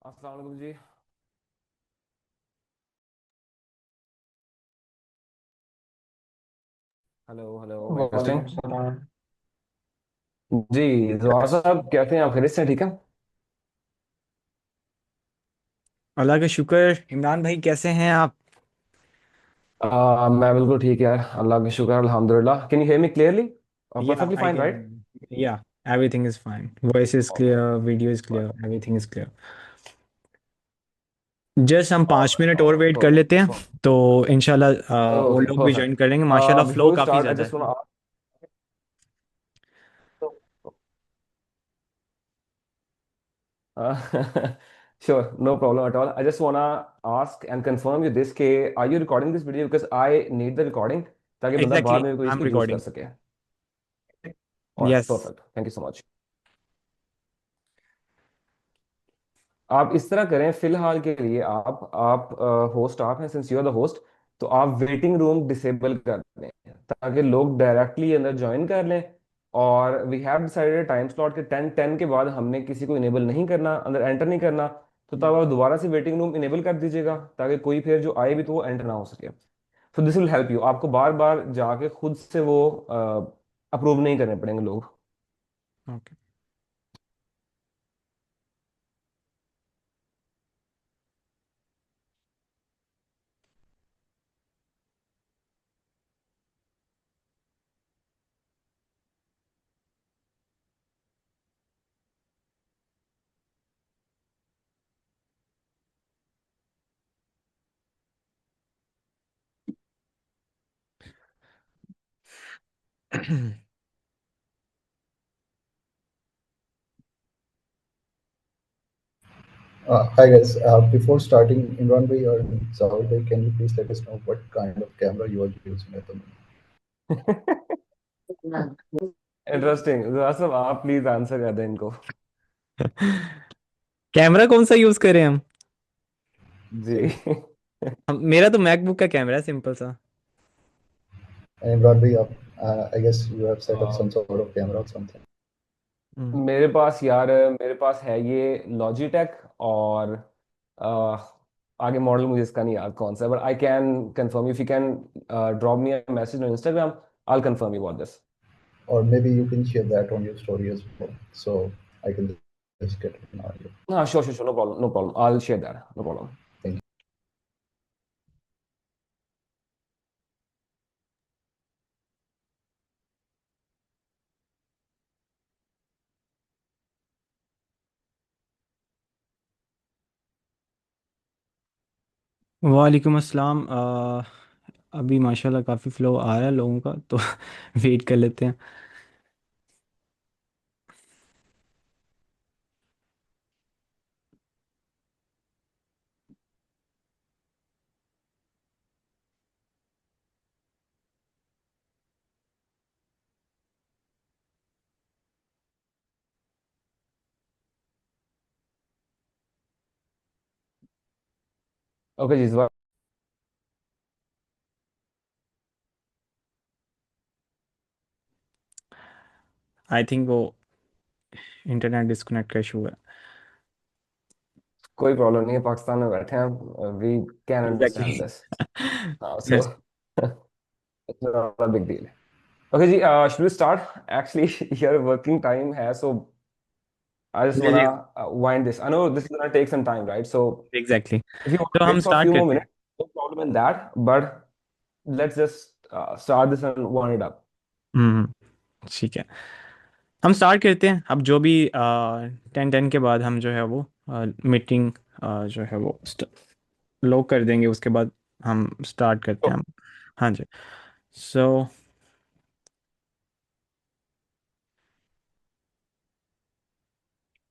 अस्सलाम वालेकुम जी। Hello hello, mic testing. वालेकुम सलाम। जी। जवाहर साहब कैसे हैं आप? खैरियत से हैं? ठीक है। अल्लाह का शुक्र। इमरान भाई कैसे हैं आप? मैं बिल्कुल ठीक है, अल्लाह का शुक्र अल्हम्दुलिल्लाह। Can you hear me clearly? Yeah perfectly I fine, right? Can. Yeah everything is fine. Voice is clear, video is clear, everything is clear. Just हम 5 मिनट और वेट कर लेते हैं परफेक्ट। तो इंशाल्लाह वो ओके, लोग भी ज्वाइन परफेक्ट। कर लेंगे। माशाल्लाह फ्लो बिफोर वी काफ़ी स्टार्ट आई ज़्यादा जस्ट है। Want sure, no problem at all. I just wanna ask and confirm you this के are you recording this video because I need the recording ताकि बंदा बाद एग्जैक्टली, में कोई I am इसको यूज कर रिकॉर्डिंग। सके। Alright, yes. perfect. Thank you so much. आप इस तरह करें फिलहाल के लिए, आप होस्ट आप हैं, since you are the host, तो आप वेटिंग रूम डिसेबल कर दें ताकि लोग डायरेक्टली अंदर ज्वाइन कर लें। और we have decided time slot के 10 के बाद हमने किसी को इनेबल नहीं करना, अंदर एंटर नहीं करना। तो तब आप दोबारा से वेटिंग रूम इनेबल कर दीजिएगा ताकि कोई फिर जो आए भी तो वो एंटर ना हो सके। So this will help you, आपको बार बार जाके खुद से वो अप्रूव नहीं करने पड़ेंगे लोग। Okay. Hi guys, before starting, Imran bhai or Sahil bhai, can you please let us know what kind of camera you are using at the moment? Interesting, जरा सा आप प्लीज आंसर कर दें इनको। कैमरा कौन सा यूज़ करें हम? जी। मेरा तो मैकबुक का कैमरा है, सिंपल सा। And Imran bhai, I guess you have set up some sort of camera or something. हम्म। मेरे पास यार, मेरे पास है ये लॉजिटेक और अ, आगे मॉडल मुझे इसका नहीं याद कौन सा है, but I can confirm if you can drop me a message on Instagram, I confirm you about this. Or maybe you can share that on your story as well, so I can just get an idea. हाँ, sure sure, no problem no problem, I will share that, no problem. Thank वालेकुम अस्सलाम। अभी माशाल्लाह काफ़ी flow आ रहा है लोगों का, तो वेट कर लेते हैं। ओके जी, इस बार आई थिंक वो इंटरनेट डिस्कनेक्ट का इशू है। कोई प्रॉब्लम नहीं है, पाकिस्तान में बैठे हैं, we can exactly. Understand this. हाँ, so it's not a big deal. Okay जी, should we start? Actually your working time है, सो I just जी जी। wanna wind this. I know this is gonna take some time, right? So exactly. if you want तो to हम wait for a start few more करते हैं। minutes, no problem in that. But let's just start this and wind it up. ठीक है, हम start करते हैं। अब जो भी 10-10 के बाद हम जो है वो मीटिंग जो है वो लॉक कर देंगे, उसके बाद हम स्टार्ट करते हैं So, हम। हाँ जी। सो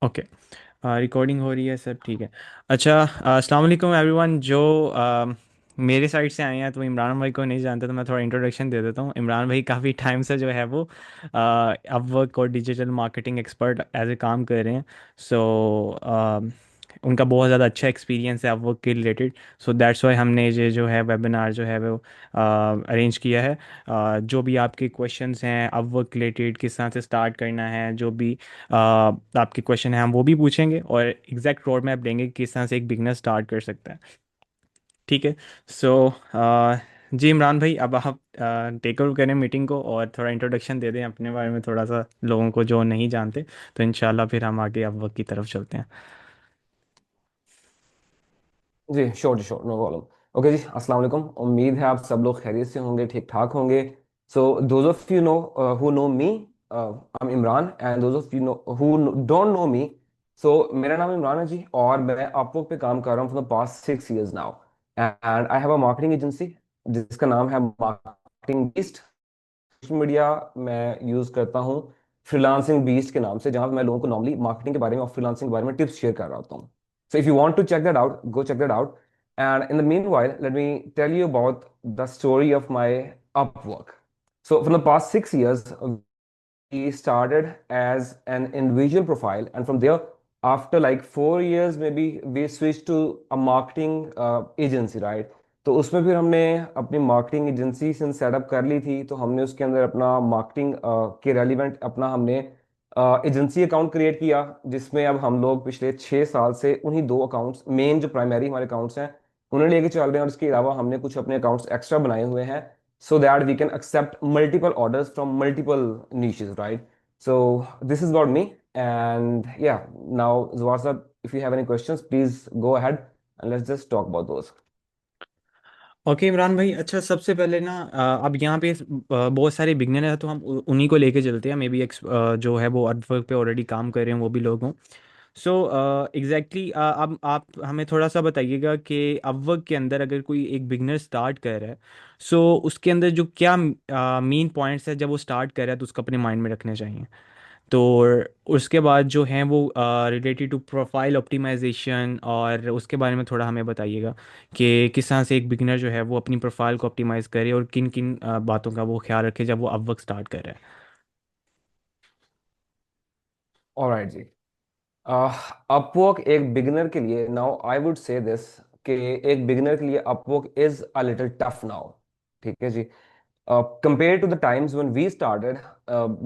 ओके, रिकॉर्डिंग हो रही है, सब ठीक है। अच्छा, अस्सलाम वालेकुम एवरीवन। जो मेरे साइड से आए हैं तो इमरान भाई को नहीं जानते, तो मैं थोड़ा इंट्रोडक्शन दे देता हूँ। इमरान भाई काफ़ी टाइम से जो है वो अपवर्क और digital marketing expert as a काम कर रहे हैं। सो उनका बहुत ज़्यादा अच्छा एक्सपीरियंस है अपवर्क के रिलेटेड। सो दैट्स वाई हमने ये जो है वेबिनार जो है वो अरेंज किया है। जो भी आपके क्वेश्चंस हैं अपवर्क रिलेटेड, किस तरह से स्टार्ट करना है, जो भी आपके क्वेश्चन हैं हम वो भी पूछेंगे और एग्जैक्ट रोड मैप देंगे कि किस तरह से एक बिगनर स्टार्ट कर सकता है। ठीक है। सो जी इमरान भाई, अब आप टेक ओवर करें मीटिंग को और थोड़ा इंट्रोडक्शन दे दें अपने बारे में थोड़ा सा लोगों को जो नहीं जानते, तो इंशाल्लाह फिर हम आगे अपवर्क की तरफ चलते हैं। जी श्योर नो प्रॉब्लम। ओके जी, अस्सलाम वालेकुम। उम्मीद है आप सब लोग खैरियत से होंगे, ठीक ठाक होंगे। So those of you know who know me, I am Imran, and those of you know who don't know me, so मेरा नाम इमरान है जी, और मैं अपवर्क पे काम कर रहा हूँ for the past 6 years now. And I have a marketing agency जिसका नाम है मार्केटिंग बीस्ट। सोशल मीडिया मैं यूज करता हूँ फ्रीलांसिंग बीस्ट के नाम से, जहां पे मैं लोगों को नॉर्मली मार्केटिंग के बारे में और फ्रीलांसिंग के बारे में टिप्स शेयर कर रहा होता हूँ। So if you want to check that out, go check that out. And in the meanwhile, let me tell you about the story of my Upwork. So for the past 6 years he started as an individual profile, and from there, after like 4 years maybe, we switched to a marketing agency, right? तो उसमें फिर हमने अपनी marketing agency से setup कर ली थी, तो हमने उसके अंदर अपना मार्केटिंग के रेलिवेंट अपना हमने एजेंसी अकाउंट क्रिएट किया, जिसमें अब हम लोग पिछले 6 साल से उन्हीं दो अकाउंट्स, मेन जो प्राइमरी हमारे अकाउंट्स हैं, उन्हें लेके चल रहे हैं, और इसके अलावा हमने कुछ अपने अकाउंट्स एक्स्ट्रा बनाए हुए हैं, so that we can accept multiple orders from multiple niches, right? So this is about me, and yeah, now Zwasa, if you have any questions, please go ahead and let's just talk about those. Okay Imran भाई, अच्छा सबसे पहले ना अब यहाँ पे बहुत सारे बिगनर हैं, तो हम उन्हीं को लेके चलते हैं। मे बी जो है वो अपवर्क पे ऑलरेडी काम कर रहे हैं वो भी लोग हों। सो एग्जैक्टली अब आप हमें थोड़ा सा बताइएगा कि अपवर्क के अंदर अगर कोई एक बिगनर स्टार्ट कर रहा है, सो उसके अंदर जो क्या मेन पॉइंट्स है जब वो स्टार्ट कर रहा है तो उसको अपने माइंड में रखने चाहिए। तो उसके बाद जो हैं वो रिलेटेड टू प्रोफाइल ऑप्टिमाइजेशन, और उसके बारे में थोड़ा हमें बताइएगा कि किस तरह से एक बिगिनर जो है वो अपनी प्रोफाइल को ऑप्टिमाइज करे और किन किन बातों का वो ख्याल रखे जब वो अपवर्क स्टार्ट कर रहा है। ऑलराइट जी। अपवर्क एक बिगिनर के लिए, now I would say this, कि एक बिगिनर के लिए Upwork is a little tough now. ठीक है जी। Compared to the times when we started,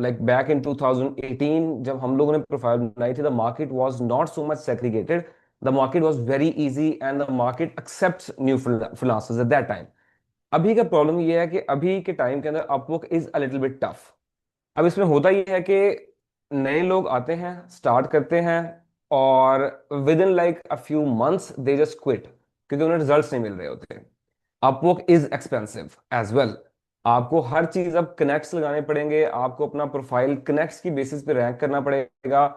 like back in 2018, जब हम लोगों ने प्रोफाइल बनाई थी, the market was not so much segregated. The market was very easy and the market accepts new freelancers at that time. अभी का problem ये है कि अभी के टाइम के अंदर Upwork is a little bit tough. अब इसमें होता ये है कि नए लोग आते हैं, स्टार्ट करते हैं, और within like a few months they just quit, क्योंकि उन्हें रिजल्ट्स नहीं मिल रहे होते। Upwork is expensive as well. आपको हर चीज अब कनेक्ट्स लगाने पड़ेंगे, आपको अपना प्रोफाइल कनेक्ट्स की बेसिस पे रैंक करना पड़ेगा,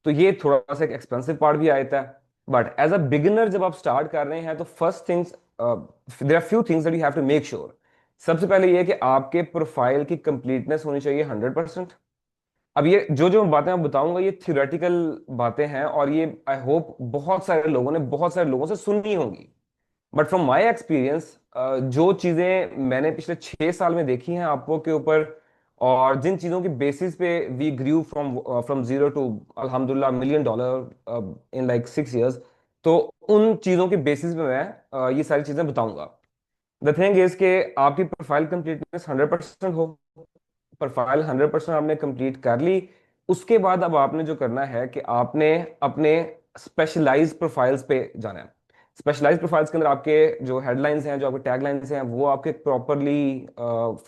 तो ये थोड़ा सा एक एक्सपेंसिव पार्ट भी आता है। बट एज अ बिगिनर जब आप स्टार्ट कर रहे हैं, तो first things, there are few things that you have to make sure. सबसे पहले ये कि आपके प्रोफाइल की कंप्लीटनेस होनी चाहिए 100%। अब ये जो जो बातें मैं बताऊंगा, ये थियोरेटिकल बातें हैं, और ये आई होप बहुत सारे लोगों ने बहुत सारे लोगों से सुनी होंगी। बट फ्रॉम माई एक्सपीरियंस, जो चीजें मैंने पिछले 6 साल में देखी हैं आपको के ऊपर, और जिन चीजों की बेसिस पे we grew from from zero to अल्हम्दुलिल्लाह $1 million इन लाइक 6 years, तो उन चीजों की बेसिस पे मैं ये सारी चीजें बताऊंगा। द थिंग इज के आपकी प्रोफाइल कंप्लीटनेस 100% हो। प्रोफाइल 100% आपने कंप्लीट कर ली। उसके बाद अब आपने जो करना है कि आपने अपने स्पेशलाइज प्रोफाइल्स पे जाना है। स्पेशलाइज प्रोफाइल्स के अंदर आपके जो हेडलाइंस हैं, जो आपके टैगलाइंस हैं, वो आपके प्रॉपरली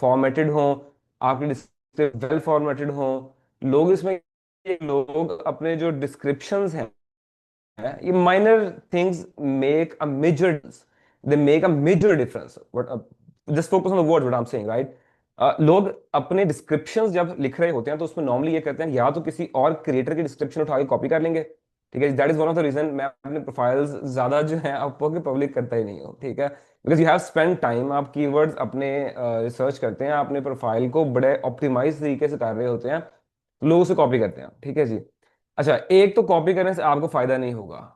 फॉर्मेटेड हों, आपके वेल फॉर्मेटेड हों। लोग इसमें लोग अपने जो डिस्क्रिप्शंस हैं, ये minor things make a major, they make a major difference. But just focus on the word what I am saying, right? लोग अपने डिस्क्रिप्शंस जब लिख रहे होते हैं, तो उसमें नॉर्मली ये करते हैं, या तो किसी और क्रिएटर की डिस्क्रिप्शन उठा के कॉपी कर लेंगे। ठीक है, that is one of the reason मैं अपने प्रोफाइल्स ज्यादा जो है आपको कि पब्लिक करता ही नहीं हूँ। ठीक है, because you have spend time, आप कीवर्ड्स अपने रिसर्च करते हैं, अपने प्रोफाइल को बड़े ऑप्टिमाइज तरीके से कर रहे होते हैं, लोग उसे कॉपी करते हैं। ठीक है जी। अच्छा, एक तो कॉपी करने से आपको फायदा नहीं होगा,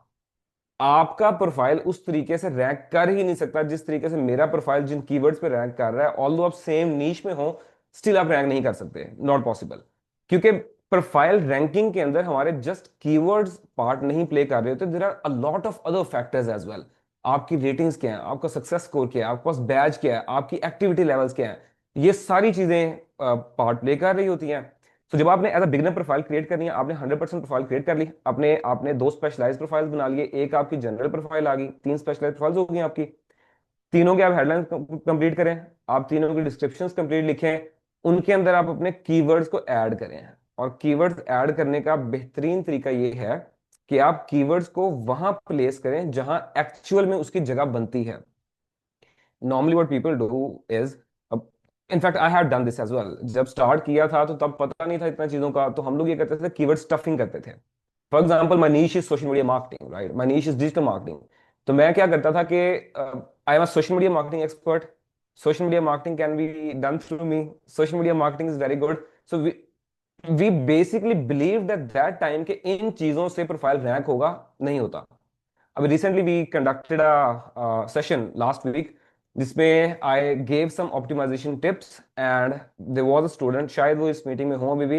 आपका प्रोफाइल उस तरीके से रैंक कर ही नहीं सकता जिस तरीके से मेरा प्रोफाइल जिन कीवर्ड्स पे रैंक कर रहा है। ऑल्दो आप सेम नीश में हो, स्टिल आप रैंक नहीं कर सकते, नॉट पॉसिबल। क्योंकि प्रोफाइल रैंकिंग के अंदर हमारे जस्ट कीवर्ड्स पार्ट नहीं प्ले कर रहे होते, there are a lot of other factors as well. आपकी रेटिंग्स क्या है, आपका सक्सेस स्कोर क्या है, आपके पास बैच क्या है, आपकी एक्टिविटी लेवल्स क्या है, ये सारी चीजें पार्ट प्ले कर रही होती हैं। तो जब आपने as a beginner profile create करनी है, आपने 100% प्रोफाइल क्रिएट कर ली, आपने आपने दो स्पेशलाइज प्रोफाइल्स बना लिए, एक आपकी जनरल प्रोफाइल आ गई, तीन स्पेशलाइज प्रोफाइल्स हो गई आपकी। तीनों के आप हेडलाइंस कंप्लीट करें, आप तीनों की डिस्क्रिप्शंस कंप्लीट लिखें, उनके अंदर आप अपने कीवर्ड्स को ऐड करें। और कीवर्ड्स ऐड करने का बेहतरीन तरीका ये है कि आप कीवर्ड्स को वहां प्लेस करें जहां एक्चुअल में उसकी जगह बनती है। Normally what people do is, in fact I have done this as well, जब स्टार्ट किया था तो तब पता नहीं था इतना चीजों का, तो हम लोग ये करते थे, कीवर्ड स्टफिंग करते थे। For example my niche is social media marketing, right, my niche is digital marketing. तो मैं क्या करता था कि I am a social media marketing expert, social media marketing can be done through me, social media marketing is very good. So we basically believe that that time के इन चीजों से प्रोफाइल रैंक होगा, नहीं होता। अभी recently we conducted a session last week जिसमें I gave some optimization tips and there was a student, शायद वो इस मीटिंग में हो अभी भी,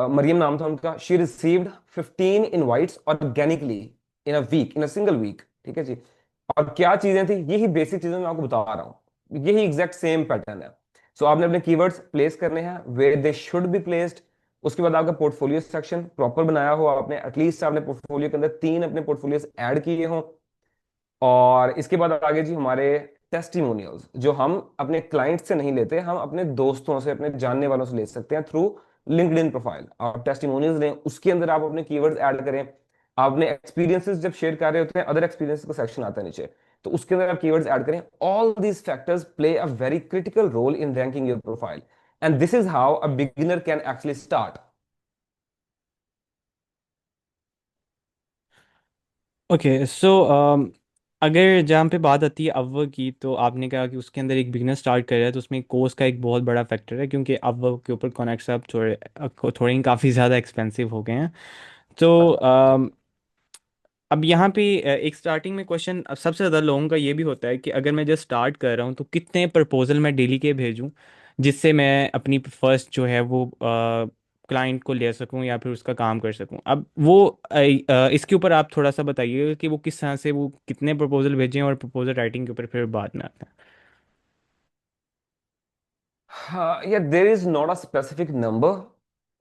मरियम नाम था उनका, she received 15 invites organically in a week, in a single week, ठीक है जी। और क्या चीजें थी, यही बेसिक चीजें मैं आपको बता रहा हूँ, यही एग्जैक्ट सेम पैटर्न है। सो आपने अपने कीवर्ड्स प्लेस करने हैं where they should be placed. उसके बाद आपका पोर्टफोलियो सेक्शन प्रॉपर बनाया हो आपने, एटलीस्ट आपने पोर्टफोलियो के अंदर तीन अपने पोर्टफोलियोज ऐड किए हों। और इसके बाद आगे जी हमारे टेस्टिमोनियल्स, जो हम अपने क्लाइंट से नहीं लेते, हम अपने दोस्तों से, अपने जानने वालों से ले सकते हैं थ्रू लिंक्डइन प्रोफाइल। आप टेस्टिमोनियल्स लें, उसके अंदर आप अपने कीवर्ड्स ऐड करें। आपने एक्सपीरियंसेस जब शेयर कर रहे होते हैं, अदर एक्सपीरियंसेस का सेक्शन आता है नीचे, तो उसके अंदर आप कीवर्ड्स ऐड करें। All these factors play a very critical role in ranking your profile, and this is how a beginner can actually start. Okay, so अगर जहाँ पे बात आती है अपवर्क की, तो आपने कहा कि उसके अंदर एक बिगनर स्टार्ट कर रहा है, तो उसमें कोर्स का एक बहुत बड़ा फैक्टर है, क्योंकि अपवर्क के ऊपर कॉन्ट्रैक्ट्स अब थोड़े ही काफ़ी ज़्यादा एक्सपेंसिव हो गए हैं। तो अब यहाँ पे एक स्टार्टिंग में क्वेश्चन सबसे ज़्यादा लोगों का ये भी होता है कि अगर मैं जस्ट स्टार्ट कर रहा हूँ तो कितने प्रपोजल मैं डेली के भेजूँ, जिससे मैं अपनी फर्स्ट जो है वो क्लाइंट को ले सकूँ या फिर उसका काम कर सकूँ। अब वो इसके ऊपर आप थोड़ा सा बताइएगा कि वो किस तरह से वो कितने प्रपोजल भेजें, और प्रपोजल राइटिंग के ऊपर फिर बाद में आता है। हाँ, या there is not a specific number,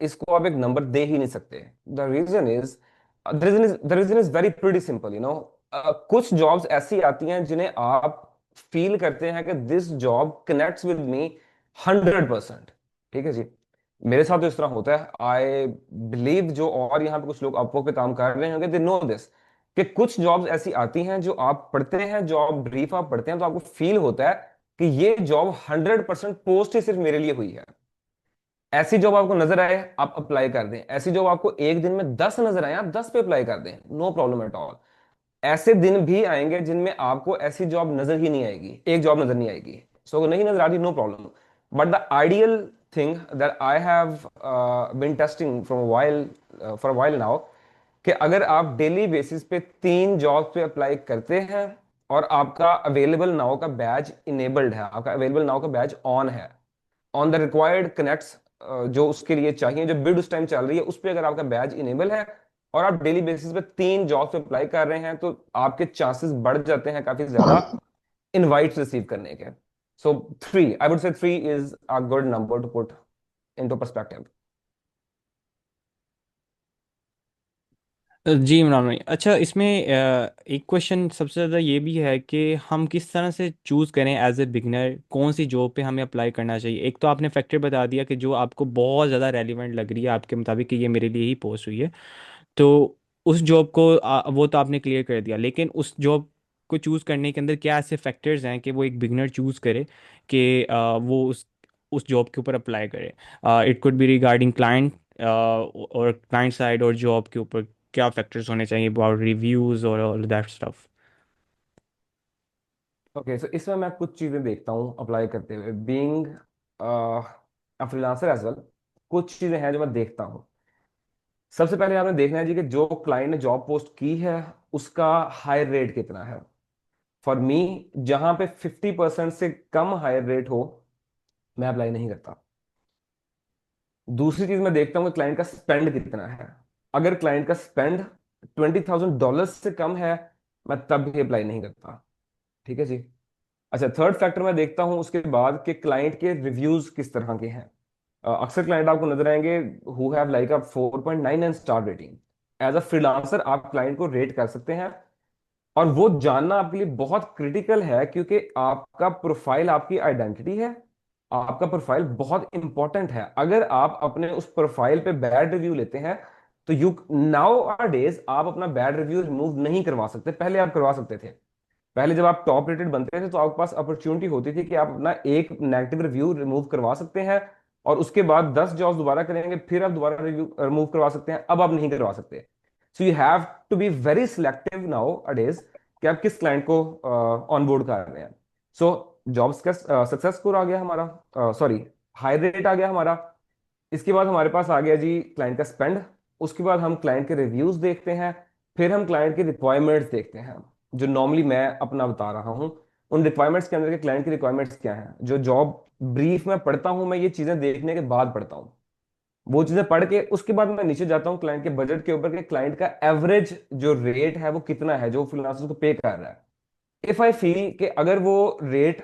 इसको आप एक नंबर दे ही नहीं सकते। The reason is, the reason is very pretty simple, you know. कुछ जॉब्स ऐसी आती हैं जिन्हें आप फील करते हैं कि this job connects with me 100%, ठीक है जी। मेरे साथ तो इस तरह होता है, आई बिलीव जो और यहाँ पे कुछ लोग अपवर्क पे काम कर रहे होंगे, दे नो दिस, कि कुछ जॉब्स ऐसी आती हैं जो आप पढ़ते हैं, जॉब ब्रीफ आप पढ़ते हैं, तो आपको फील होता है कि ये जॉब 100% पोस्ट ही सिर्फ मेरे लिए हुई है। ऐसी जॉब आपको नजर आए, आप अप्लाई कर दें। ऐसी जॉब आपको एक दिन में 10 नजर आए, आप 10 पे अप्लाई कर दें, नो प्रॉब्लम एट ऑल। ऐसे दिन भी आएंगे जिनमें आपको ऐसी जॉब नजर ही नहीं आएगी, एक जॉब नजर नहीं आएगी। सो नहीं नजर आ रही, no problem. But the ideal thing that I have been testing from while for while now, कि अगर आप डेली बेसिस पे तीन जॉब पे अप्लाई करते हैं और आपका अवेलेबल नाउ का बैच इनेबल्ड है, आपका अवेलेबल नाउ का बैच ऑन है, ऑन द रिक्वायर्ड कनेक्ट्स जो उसके लिए चाहिए, जो बिड उस टाइम चल रही है, उस पर अगर आपका बैच इनेबल है और आप डेली बेसिस पे तीन जॉब पे अप्लाई कर रहे हैं, तो आपके चांसेस बढ़ जाते हैं काफी ज्यादा इनवाइट्स रिसीव करने के। So three, I would say three is a good number to put into perspective. जी इमरान भाई, अच्छा इसमें एक क्वेश्चन सबसे ज़्यादा ये भी है कि हम किस तरह से चूज़ करें एज ए बिगनर कौन सी जॉब पे हमें अप्लाई करना चाहिए। एक तो आपने फैक्टर बता दिया कि जो आपको बहुत ज़्यादा रेलिवेंट लग रही है आपके मुताबिक कि ये मेरे लिए ही पोस्ट हुई है, तो उस जॉब को वो तो आपने क्लियर कर दिया, लेकिन उस जॉब को चूज़ करने के अंदर क्या ऐसे फैक्टर्स हैं कि वो एक बिगनर चूज़ करे कि वो उस जॉब के ऊपर अप्लाई करे। It could be regarding client और क्लाइंट साइड, और जॉब के ऊपर क्या फैक्टर्स होने चाहिए, अबाउट रिव्यूज़ और all that stuff. Okay, so इसमें मैं कुछ चीजें देखता हूँ अप्लाई करते हुए, being a freelancer as well. कुछ चीजें हैं जो मैं देखता हूँ। सबसे पहले आपने देखना है जी कि जो क्लाइंट ने जॉब पोस्ट की है उसका हायर रेट कितना है। फॉर मी, जहां पे 50% से कम हायर रेट हो, मैं अप्लाई नहीं करता। दूसरी चीज मैं देखता हूँ कि क्लाइंट का स्पेंड कितना है। अगर क्लाइंट का स्पेंड $20,000 से कम है, मैं तब भी अप्लाई नहीं करता। ठीक है जी। अच्छा, थर्ड फैक्टर मैं देखता हूँ उसके बाद कि क्लाइंट के रिव्यूज किस तरह के हैं। अक्सर क्लाइंट आपको नजर आएंगे who have like a 4.9 and star rating. As a freelancer आप क्लाइंट को रेट कर सकते हैं, और वो जानना आपके लिए बहुत क्रिटिकल है, क्योंकि आपका प्रोफाइल आपकी आइडेंटिटी है। आपका प्रोफाइल बहुत इंपॉर्टेंट है। अगर आप अपने उस प्रोफाइल पे बैड रिव्यू लेते हैं, तो यू नाउ आर डेज आप अपना बैड रिव्यू रिमूव नहीं करवा सकते, पहले आप करवा सकते थे। पहले जब आप टॉप रेटेड बनते थे तो आपके पास अपॉर्चुनिटी होती थी कि आप अपना एक नेगेटिव रिव्यू रिमूव करवा सकते हैं, और उसके बाद 10 जॉब्स दोबारा करेंगे, फिर आप दोबारा रिव्यू रिमूव करवा सकते हैं। अब आप नहीं करवा सकते। So you have to be very selective nowadays कि आप किस क्लाइंट को ऑन बोर्ड कर रहे हैं। सो जॉब्स का सक्सेस स्कोर आ गया हमारा, सॉरी, हाई रेट आ गया हमारा। इसके बाद हमारे पास आ गया जी क्लाइंट का स्पेंड। उसके बाद हम क्लाइंट के रिव्यूज देखते हैं। फिर हम क्लाइंट की रिक्वायरमेंट्स देखते हैं, जो नॉर्मली मैं अपना बता रहा हूँ। उन रिक्वायरमेंट्स के अंदर के क्लाइंट की रिक्वायरमेंट्स क्या हैं, जो जॉब ब्रीफ में पढ़ता हूँ मैं, ये चीजें देखने के बाद पढ़ता हूँ। वो चीजें पढ़ के उसके बाद मैं नीचे जाता हूँ क्लाइंट के बजट के ऊपर, कि क्लाइंट का एवरेज जो रेट है वो कितना है जो फ्रीलांसर को पे कर रहा है। इफ आई फील कि अगर वो रेट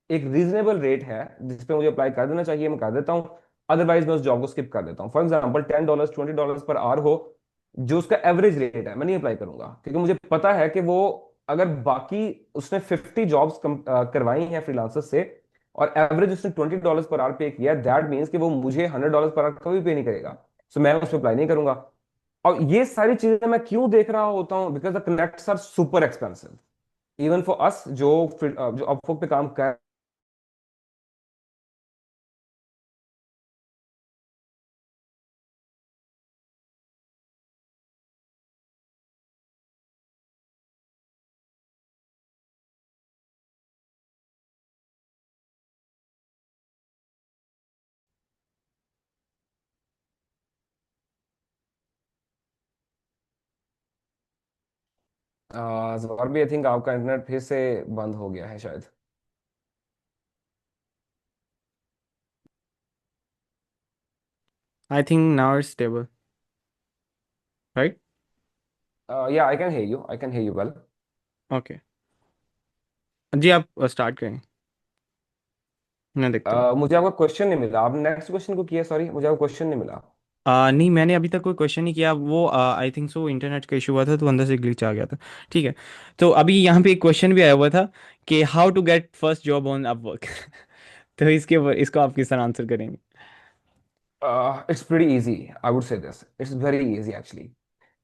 एक रीजनेबल रेट है जिसपे मुझे अप्लाई कर देना चाहिए, मैं कर देता हूँ। अदरवाइज मैं उस जॉब को स्किप कर देता हूँ। फॉर एग्जाम्पल $10 $20 पर आवर हो, जो उसका एवरेज रेट है, मैं नहीं अप्लाई करूंगा, क्योंकि मुझे पता है कि वो अगर बाकी उसने 50 जॉब्स करवाई हैं फ्रीलांसर से, और एवरेज उसने $20 पर आवर पे किया, दैट मीन्स कि वो मुझे $100 पर आवर कभी पे नहीं करेगा। सो मैं उस पर अप्लाई नहीं करूंगा। और ये सारी चीजें मैं क्यों देख रहा होता हूँ, because the connects are super expensive even for us जो अपवर्क पे काम कर। जवार भी आई थिंक आपका इंटरनेट फिर से बंद हो गया है शायद। I think now it's stable, right? Yeah I can hear you, I can hear you well. Okay, जी आप स्टार्ट करें, मैं देखता हूँ। मुझे आपका क्वेश्चन नहीं मिला, आपने नेक्स्ट क्वेश्चन को किया, सॉरी मुझे आपका क्वेश्चन नहीं मिला। नहीं, मैंने अभी तक कोई क्वेश्चन नहीं किया। वो आई थिंक सो इंटरनेट का इशू हुआ था तो अंदर से ग्लिच आ गया था। ठीक है, तो अभी यहाँ पे एक क्वेश्चन भी आया हुआ था कि how to get first job on Upwork. तो इसको आप किस तरह आंसर करेंगे? It's pretty easy, I would say this, it's very easy actually.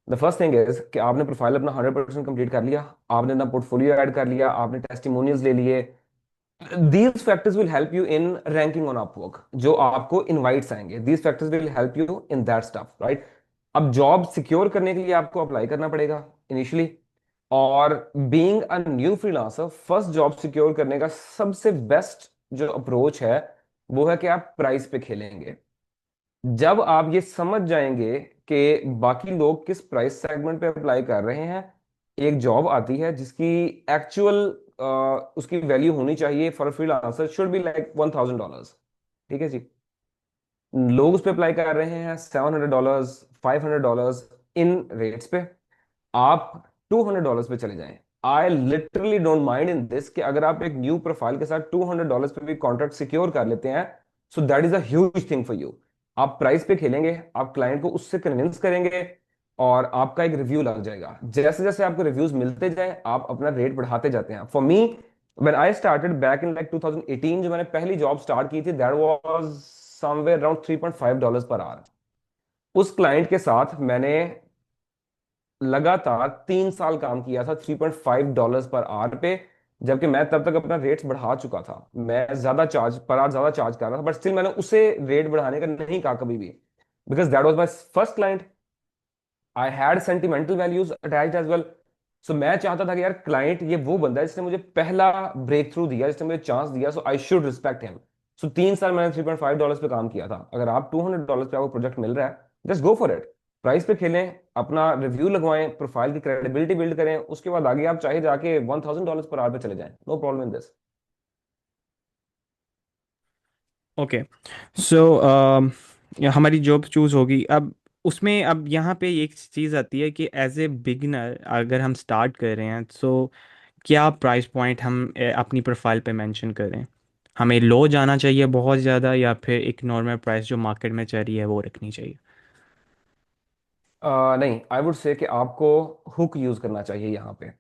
The first thing is कि आपने प्रोफाइल अपना 100% कंप्लीट कर लिया, आपने अपना पोर्टफोलियो ऐड कर लिया, आपने टेस्टिमोनियल्स ले लिए। These factors will help you in ranking on Upwork। जो आपको इनवाइट्स आएंगे, these factors will help you in that stuff, right? अब जॉब सिक्योर करने के लिए आपको अप्लाई करना पड़ेगा इनिशियली। और being a new freelancer, first job secure करने का सबसे बेस्ट जो अप्रोच है वो है कि आप प्राइस पे खेलेंगे। जब आप ये समझ जाएंगे कि बाकी लोग किस प्राइस सेगमेंट पे अप्लाई कर रहे हैं, एक जॉब आती है जिसकी एक्चुअल उसकी वैल्यू होनी चाहिए for freelancer should be like $1,000। ठीक है जी। लोग उस पर अप्लाई कर रहे हैं $700, $500 इन रेट्स पे। आप $200 पे चले जाएं। I literally don't mind in this कि अगर आप एक न्यू प्रोफाइल के साथ $200 पे भी कॉन्ट्रैक्ट सिक्योर कर लेते हैं, so that is a huge thing for you. आप प्राइस पे खेलेंगे, आप क्लाइंट को उससे कन्विंस करेंगे, और आपका एक रिव्यू लग जाएगा। जैसे जैसे आपको रिव्यूज मिलते जाए आप अपना रेट बढ़ाते जाते हैं। For me, when I started back in like 2018, जो मैंने पहली जॉब स्टार्ट की थी, that was somewhere around $3.5 per hour. उस क्लाइंट के साथ मैंने लगातार 3 साल काम किया था $3.5 पर आवर पे। जबकि मैं तब तक अपना रेट्स बढ़ा चुका था, मैं ज्यादा चार्ज पर आवर ज्यादा चार्ज कर रहा था, बट स्टिल मैंने उसे रेट बढ़ाने का नहीं कहा कभी भी, because that was my first client. I had sentimental values attached as well. So मैं चाहता था कि यार क्लाइंट ये वो बंदा है जिसने मुझे पहला ब्रेक थ्रू दिया, जिसने मुझे चांस दिया, सो आई शुड रिस्पेक्ट हिम। सो 3 साल मैंने $3.5 पे काम किया था। अगर आप $200 पे आपको प्रोजेक्ट मिल रहा है, just go for it. Price पे खेलें, अपना रिव्यू लगवाएं, प्रोफाइल की क्रेडिबिलिटी बिल्ड करें, उसके बाद आगे आप चाहे जाके $1,000 पर आवर पे चले जाएं, no problem in this. Okay, so या हमारी जॉब चूज होगी। अब उसमें अब यहाँ पे एक चीज़ आती है कि एज ए बिगिनर अगर हम स्टार्ट कर रहे हैं तो क्या प्राइस पॉइंट हम अपनी प्रोफाइल पे मेंशन करें? हमें लो जाना चाहिए बहुत ज़्यादा, या फिर एक नॉर्मल प्राइस जो मार्केट में चल रही है वो रखनी चाहिए? नहीं, आई वुड से कि आपको हुक यूज करना चाहिए यहाँ पे।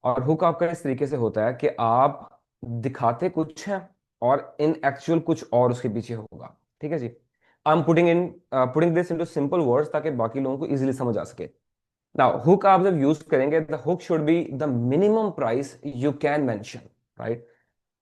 और हुक आपका इस तरीके से होता है कि आप दिखाते कुछ हैं और इन एक्चुअल कुछ और उसके पीछे होगा। ठीक है जी। I am putting this into simple words ताकि बाकी लोगों को इजीली समझ आ सके। नाउ हुक आप जब यूज करेंगे, the hook should be the minimum price you can mention, right?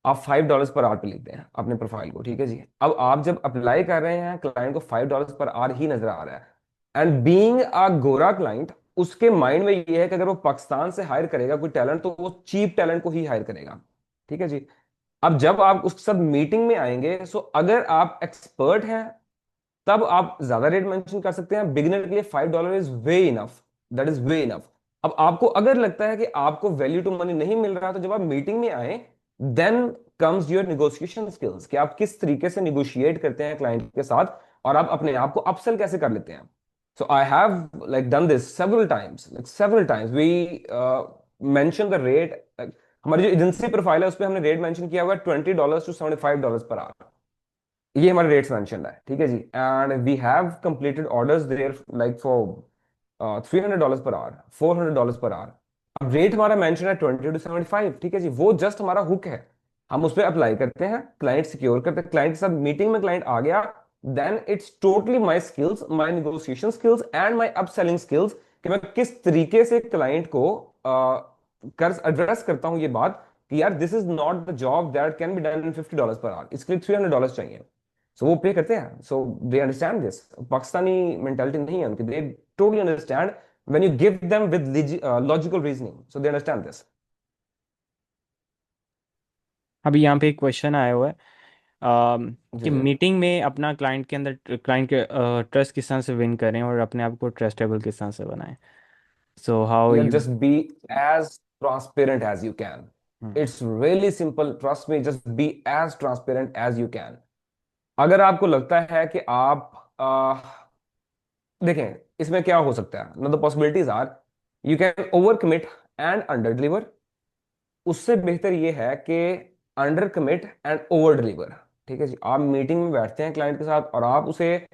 आप $5 पर आवर पे लिखते हैं अपने प्रोफाइल को, ठीक है जी। अब आप जब अप्लाई कर रहे हैं, क्लाइंट को $5 पर आवर ही नजर आ रहा है, एंड बीइंग अ गोरा क्लाइंट, उसके माइंड में ये है कि अगर वो पाकिस्तान से हायर करेगा कोई टैलेंट तो वो चीप टैलेंट को ही हायर करेगा। ठीक है जी। अब जब आप उस सब मीटिंग में आएंगे, सो अगर आप एक्सपर्ट हैं तब आप ज्यादा रेट मेंशन कर सकते हैं। बिगिनर के लिए $5 is way enough, that is way enough. अब आपको अगर लगता है कि आपको वैल्यू टू मनी नहीं मिल रहा, तो जब आप मीटिंग में आए, then comes your negotiation skills, कि आप किस तरीके से निगोशिएट करते हैं क्लाइंट के साथ और आप अपने आप को अपसेल कैसे कर लेते हैं। So I have like done this several times we mention the rate. हमारी जो एजेंसी प्रोफाइल है उस पर हमने रेट मेंशन किया हुआ है $20 to $75 पर आवर। ये हमारे रेट्स मेंशन्ड है, ठीक है जी। And we have completed orders there like for $300 पर आवर, $400 पर आवर। अब रेट हमारा मेंशन है 20 to 75, ठीक है जी। वो जस्ट हमारा हुक है। हम उस पर अप्लाई करते हैं, क्लाइंट सिक्योर करते हैं, क्लाइंट के साथ मीटिंग में क्लाइंट आ गया, then it's totally my skills, my negotiation skills and my upselling skills, कि मैं किस तरीके से क्लाइंट को कर एड्रेस करता हूं ये बात कि यार this is not the job that can be done in $50 per hour, इसके लिए $300 चाहिए। सो वो पे करते हैं, so they understand this. Pakistani mentality नहीं है उनकी, they totally understand when you give them with logical reasoning, so they understand this. अभी यहाँ पे एक क्वेश्चन आया हुआ है कि जी जी। मीटिंग में अपना क्लाइंट के अंदर क्लाइंट के ट्रस्ट किस तरह से विन करें और अपने आप को ट्रस्टेबल किस तरह से बनाएं? So how Yeah, you? just be as transparent as you can. It's really simple, trust me, just be as transparent as you can. अगर आपको लगता है कि आप देखें, इसमें क्या हो सकता है, no the possibilities are you can over commit and under deliver. उससे बेहतर ये है कि under commit and over deliver. ठीक है जी। आप मीटिंग में बैठते हैं क्लाइंट के साथ और आप उसे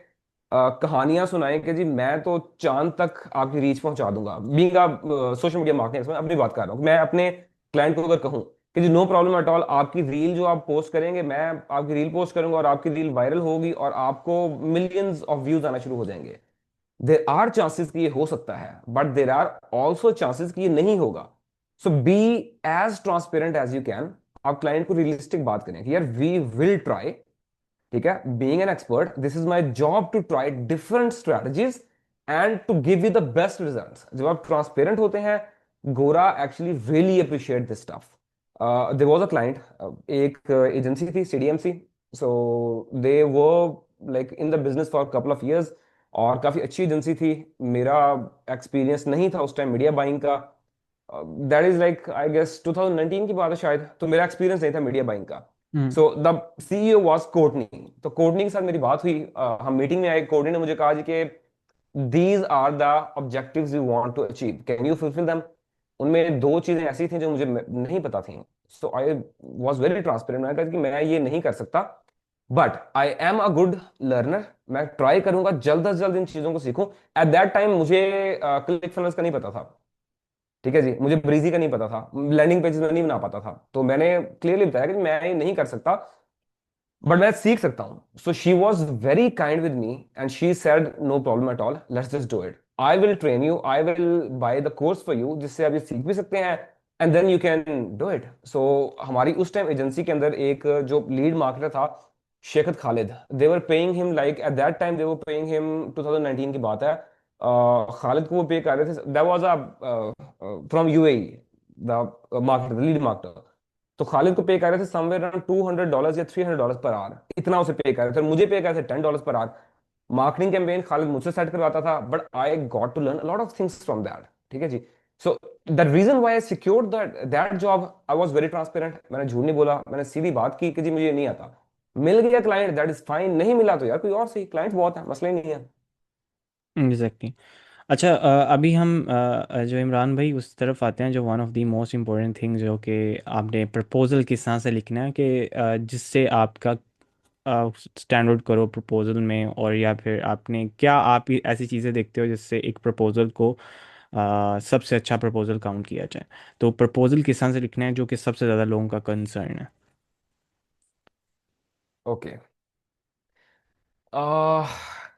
कहानियां सुनाएं कि जी मैं तो चांद तक आपकी रीच पहुंचा दूंगा। बीइंग आप सोशल मीडिया मार्केटिंग में अपनी बात कर रहा हूँ, मैं अपने क्लाइंट को अगर कहूँ कि जी नो प्रॉब्लम एट ऑल, आपकी रील जो आप पोस्ट करेंगे, मैं आपकी रील पोस्ट करूंगा और आपकी रील वायरल होगी और आपको मिलियंस ऑफ व्यूज आना शुरू हो जाएंगे। देर आर चांसेस कि ये हो सकता है, but there are also chances कि ये नहीं होगा। So be as transparent as you can. आप क्लाइंट को रियलिस्टिक बात करें कि यार वी विल ट्राई, ठीक है, being an expert this is my job to try different strategies and to give you the best results. जब आप ट्रांसपेरेंट होते हैं, गोरा actually really appreciate this stuff. There was a client, एक agency थी सीडीएमसी। सो दे वो like in the business for couple of years, और काफी अच्छी एजेंसी थी। मेरा एक्सपीरियंस नहीं था उस टाइम मीडिया बाइंग का। That is like I guess 2019 की बात है शायद, तो मेरा एक्सपीरियंस नहीं था मीडिया बाइंग का। हम्म। So the CEO was कोर्टनी। तो कोर्टनी के साथ मेरी बात हुई, हम मीटिंग में आए, कोर्टनी ने मुझे कहा जी कि these are the objectives you want to achieve, can you fulfil them. उनमें दो चीजें ऐसी थी जो मुझे नहीं पता थी। सो आई वाज वेरी ट्रांसपेरेंट, मैंने कहा कि मैं ये नहीं कर सकता, but I am a good learner, मैं ट्राई करूंगा जल्द से जल्द इन चीजों को सीखूं। एट दैट टाइम मुझे क्लिक फनल्स का नहीं पता था, ठीक है जी, मुझे ब्रीजी का नहीं पता था, लैंडिंग पेजेस में नहीं बना पाता था। तो मैंने क्लियरली बताया कि मैं ये नहीं कर सकता, बट मैं सीख सकता हूँ। So she was very kind with me and she said no problem at all, let's just do it, I will train you, I will buy the course for you, जिससे आप ये सीख भी सकते हैं and then you can do it. So हमारी उस time agency के अंदर एक जो लीड मार्केटर था, Shekhat Khalid, they were paying him like at that time, they were paying him 2019 की बात है। खालिद को वो पे कर रहे थे, that was a from UAE, the marketer, lead marketer. तो खालिद को पे कर रहे थे समवेयर अराउंड $200 या $300 पर आवर, इतना उसे पे कर रहे थे। और मुझे पे कर रहे थे $10 per hour. Marketing campaign Khalid मुझसे सेट करवाता था, but I got to learn lot of things from that, ठीक है जी। So the reason why I secured that that job, I was very transparent, मैंने झूठ नहीं बोला, मैंने सीधी बात की कि जी मुझे ये नहीं आता। मिल गया क्लाइंट, दैट इज फाइन, नहीं मिला तो यार कोई और सही, क्लाइंट बहुत है, मसला ही नहीं है। एग्जैक्टली। अच्छा, अभी हम जो इमरान भाई उस तरफ आते हैं, जो one of the most important thing जो कि आपने प्रपोजल किस तरह से लिखना है कि जिससे आपका स्टैंड आउट करो प्रपोजल में, और या फिर आपने क्या आप ऐसी चीज़ें देखते हो जिससे एक प्रपोजल को सबसे अच्छा प्रपोजल काउंट किया जाए। तो प्रपोजल किस तरह से लिखना है जो कि सबसे ज़्यादा लोगों का कंसर्न है। ओके,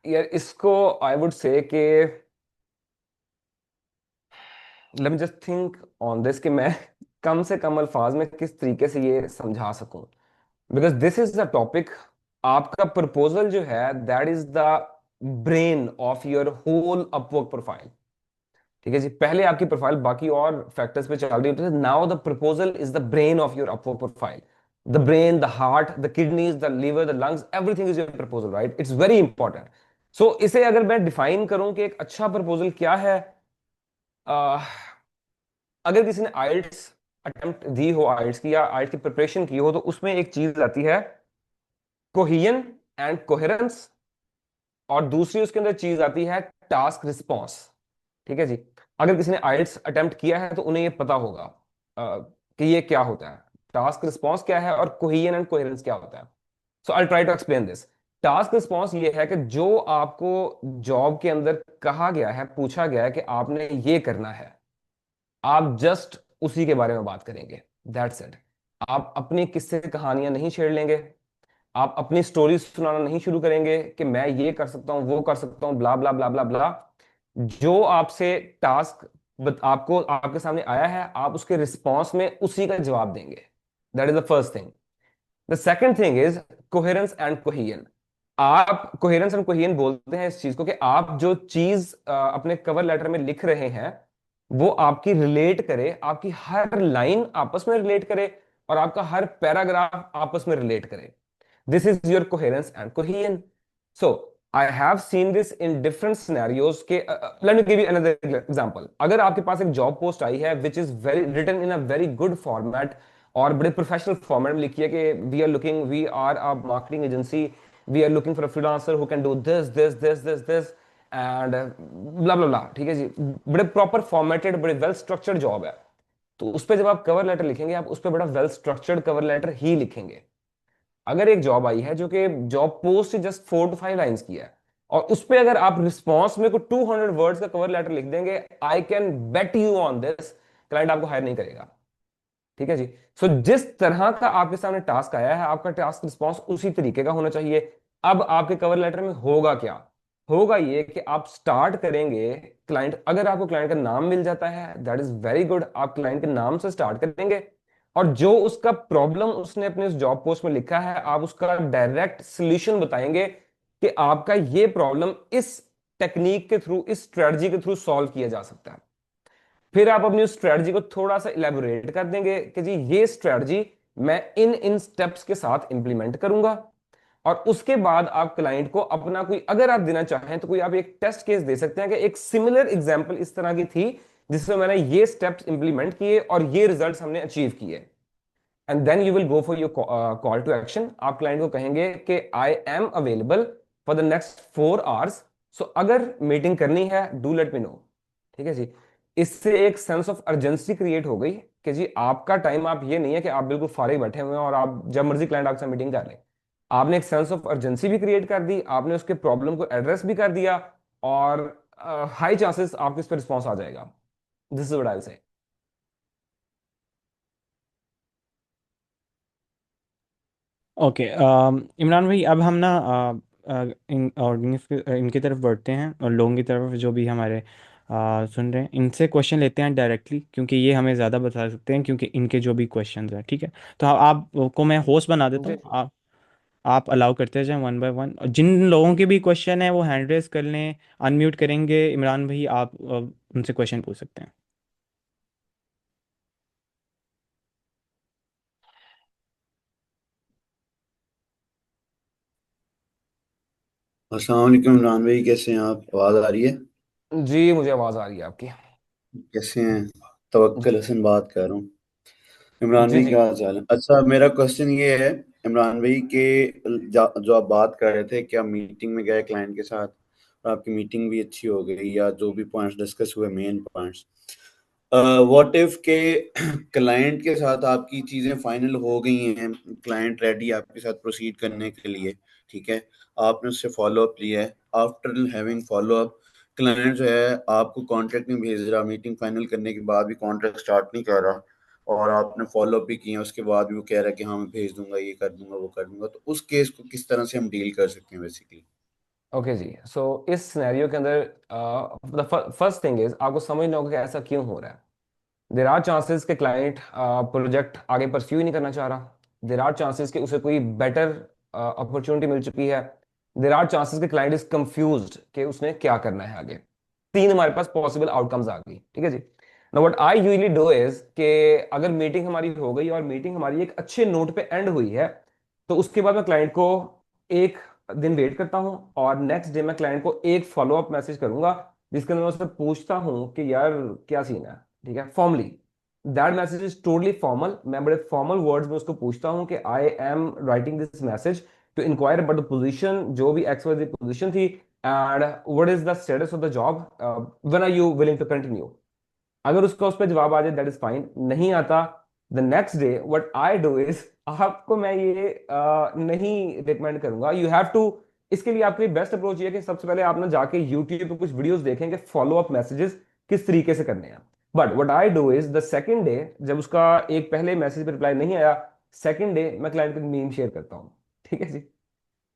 यार इसको आई वुड से कि let me just think on this, कि मैं कम से कम अल्फाज में किस तरीके से ये समझा सकूं, because this is the topic. आपका प्रपोजल जो है that is the brain of your whole Upwork profile. ठीक है जी, पहले आपकी प्रोफाइल बाकी और फैक्टर्स पे चल रही होती है, now the proposal is the brain of your Upwork profile. The brain, the heart, the kidneys, the liver, the lungs, everything is your proposal, right? It's very important. So इसे अगर मैं डिफाइन करूं कि एक अच्छा प्रपोजल क्या है, अह, अगर किसी ने आइल्स अटेम्प्ट दी हो, आइल्स की या आइल्स की प्रिपरेशन की हो, तो उसमें एक चीज आती है कोहियन एंड कोहेरेंस, और दूसरी उसके अंदर चीज आती है टास्क रिस्पॉन्स। ठीक है जी, अगर किसी ने आइल्स अटेम्प्ट किया है तो उन्हें ये पता होगा कि ये क्या होता है, टास्क रिस्पॉन्स क्या है और कोहियन एंड कोहेरेंस क्या होता है। So I try to explain this. Task response ये है कि जो आपको जॉब के अंदर कहा गया है, पूछा गया है कि आपने ये करना है, आप जस्ट उसी के बारे में बात करेंगे, दैट्स इट। आप अपनी किस्से कहानियां नहीं छेड़ लेंगे, आप अपनी स्टोरी सुनाना नहीं शुरू करेंगे कि मैं ये कर सकता हूं, वो कर सकता हूं, ब्ला ब्ला ब्ला ब्ला ब्ला। जो आपसे टास्क आपको आपके सामने आया है, आप उसके रिस्पॉन्स में उसी का जवाब देंगे। That is the first thing. The second thing is coherence and cohesion. आप कोहेरेंस एंड कोहियन बोलते हैं इस चीज को कि आप जो चीज अपने कवर लेटर में लिख रहे हैं वो आपकी रिलेट करे, आपकी हर लाइन आपस में रिलेट करे, और आपका हर पैराग्राफ आपस में रिलेट करे। This is your coherence and cohesion. So I have seen this in different scenarios के let me give you another example. अगर आपके पास एक जॉब पोस्ट आई है which is very written in a very good format और बड़े professional format में लिखी है कि we are a marketing agency, we are looking for a freelancer who can do this and blah blah blah. ठीक है जी, बड़े प्रॉपर फॉर्मेटेड, बड़े वेल स्ट्रक्चर्ड जॉब है। तो उस पर जब आप कवर लेटर लिखेंगे, आप उस पर बड़ा वेल स्ट्रक्चर्ड कवर लेटर ही लिखेंगे। अगर एक जॉब आई है जो कि जॉब पोस्ट से जस्ट 4 to 5 लाइंस की है, और उस पे अगर आप रिस्पॉन्स में को 200 वर्ड्स का कवर लेटर लिख देंगे, I can bet you on this, client आपको हायर नहीं करेगा। ठीक है जी। सो जिस तरह का आपके सामने टास्क आया है, आपका टास्क रिस्पॉन्स उसी तरीके का होना चाहिए। अब आपके कवर लेटर में होगा क्या? होगा ये कि आप स्टार्ट करेंगे, क्लाइंट, अगर आपको क्लाइंट का नाम मिल जाता है दैट इज वेरी गुड, आप क्लाइंट के नाम से स्टार्ट करेंगे, और जो उसका प्रॉब्लम उसने अपने उस जॉब पोस्ट में लिखा है, आप उसका डायरेक्ट सोल्यूशन बताएंगे कि आपका ये प्रॉब्लम इस टेक्निक के थ्रू, इस स्ट्रेटजी के थ्रू सॉल्व किया जा सकता है। फिर आप अपनी उस स्ट्रेटजी को थोड़ा सा इलेबोरेट कर देंगे कि जी ये स्ट्रेटजी मैं इन इन स्टेप्स के साथ इंप्लीमेंट करूंगा। और उसके बाद आप क्लाइंट को अपना कोई, अगर आप देना चाहें तो कोई आप एक टेस्ट केस दे सकते हैं कि एक सिमिलर एग्जांपल इस तरह की थी जिसमें मैंने ये स्टेप्स इंप्लीमेंट किए और ये रिजल्ट्स हमने अचीव किए। And then you will go for your call to action. आप क्लाइंट को कहेंगे कि I am available for the next 4 hours, so अगर मीटिंग करनी है डू लेट मी नो। ठीक है जी। इससे एक सेंस ऑफ अर्जेंसी क्रिएट हो गई कि जी आपका टाइम, आप ये नहीं है कि आप बिल्कुल फारिग बैठे हुए हैं और आप जब मर्जी क्लाइंट आपसे मीटिंग कर लें। आपने एक सेंस ऑफ अर्जेंसी भी क्रिएट कर दी, आपने उसके प्रॉब्लम को एड्रेस भी कर दिया, और हाई चांसेस आपके इस पर रिस्पॉन्स आ जाएगा। This is what I will say. Okay, Imran भाई, अब हम ना इन ऑडियंस इनकी तरफ बढ़ते हैं, और लोगों की तरफ जो भी हमारे सुन रहे हैं, इनसे क्वेश्चन लेते हैं डायरेक्टली, क्योंकि ये हमें ज़्यादा बता सकते हैं, क्योंकि इनके जो भी क्वेश्चंस हैं। ठीक है, तो आप को मैं होस्ट बना देता जी हूँ, आप अलाउ करते जाएं वन बाय वन, और जिन लोगों के भी क्वेश्चन है वो हैंड रेस कर लें, अनम्यूट करेंगे। इमरान भाई, आप उनसे क्वेश्चन पूछ सकते हैं। अस्सलाम वालेकुम इमरान भाई, कैसे हैं आप? आवाज़ आ रही है? जी, मुझे आवाज आ रही है आपकी। कैसे हैं? तवक्कल हसन बात कर रहा हूँ। इमरान जी भाई जी। क्या हाल चाल है? अच्छा, मेरा क्वेश्चन ये है इमरान भाई के जो आप बात कर रहे थे कि आप मीटिंग में गए क्लाइंट के साथ और आपकी मीटिंग भी अच्छी हो गई, या जो भी पॉइंट्स डिस्कस हुए मेन पॉइंट्स, व्हाट इफ के क्लाइंट के साथ आपकी चीज़ें फाइनल हो गई हैं, क्लाइंट रेडी आपके साथ प्रोसीड करने के लिए, ठीक है, आपने उससे फॉलो अप लिया है, after having follow up client जो है आपको कॉन्ट्रैक्ट नहीं भेज रहा, मीटिंग फाइनल करने के बाद भी कॉन्ट्रैक्ट स्टार्ट नहीं कर रहा, और आपने फॉलो अप भी किया, उसके बाद भी वो कह रहा है कि हाँ मैं भेज दूंगा, ये कर दूंगा, वो कर दूंगा, तो उस केस को किस तरह से हम डील कर सकते हैं बेसिकली? ओके जी, सो इस सिनेरियो के अंदर द फर्स्ट थिंग इज आपको समझना होगा कि ऐसा क्यों हो रहा है। देर आर चांसेस के क्लाइंट प्रोजेक्ट आगे परस्यू ही नहीं करना चाह रहा। देर आर चांसेस कि उसे कोई बेटर अपॉर्चुनिटी मिल चुकी है। देर आर चांसेस कि क्लाइंट इज कंफ्यूज्ड कि उसने क्या करना है आगे। तीन हमारे पास पॉसिबल आउटकम्स आ गई, ठीक है जी। Now what I usually do is कि अगर मीटिंग हमारी हो गई और मीटिंग हमारी एक अच्छे नोट पे एंड हुई है, तो उसके बाद मैं क्लाइंट को एक दिन वेट करता हूं और नेक्स्ट डे मैं क्लाइंट को एक फॉलो अप मैसेज करूंगा, जिसके अंदर मैं उससे पूछता हूं कि यार क्या सीन है, ठीक है, formally. That message is totally formal. मैं बड़े फॉर्मल वर्ड्स में उसको पूछता हूं कि I am writing this message to inquire about the position, जो भी एक्स वाई जेड पोजीशन थी, and what is the status of the job, when are you willing to continue. अगर उसका उस पर जवाब आ जाए दैट इज फाइन, नहीं आता the next day what I do is, आपको मैं ये नहीं रिकमेंड करूंगा, यू हैव टू। इसके लिए आपके बेस्ट अप्रोच ये है कि सबसे पहले आप ना जाके यूट्यूब पे कुछ वीडियोस देखें कि फॉलो अप मैसेजेस किस तरीके से करने हैं। But what I do is the second day, जब उसका एक पहले मैसेज पे रिप्लाई नहीं आया, सेकंड डे मैं क्लाइंट को मीम शेयर करता हूँ, ठीक है जी।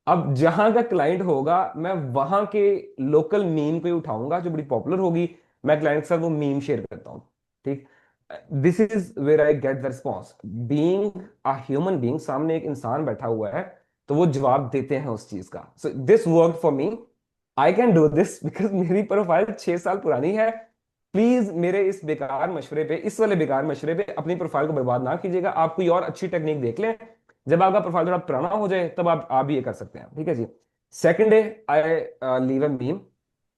अब जहां का क्लाइंट होगा मैं वहां के लोकल मीम को ही उठाऊंगा जो बड़ी पॉपुलर होगी, मैं क्लाइंट के साथ वो मीम शेयर करता हूँ, ठीक। This is where I get the response. Being a human being, सामने एक इंसान बैठा हुआ है, तो वो जवाब देते हैं उस चीज का। So this work for me, I can do this because मेरी प्रोफाइल 6 साल पुरानी है। प्लीज मेरे इस बेकार मशवरे पे, इस वाले बेकार मशवरे पे अपनी प्रोफाइल को बर्बाद ना कीजिएगा। आप कोई और अच्छी टेक्निक देख लें, जब आपका प्रोफाइल थोड़ा पुराना हो जाए तब आप भी ये कर सकते हैं, ठीक है जी। Second day I leave a meme.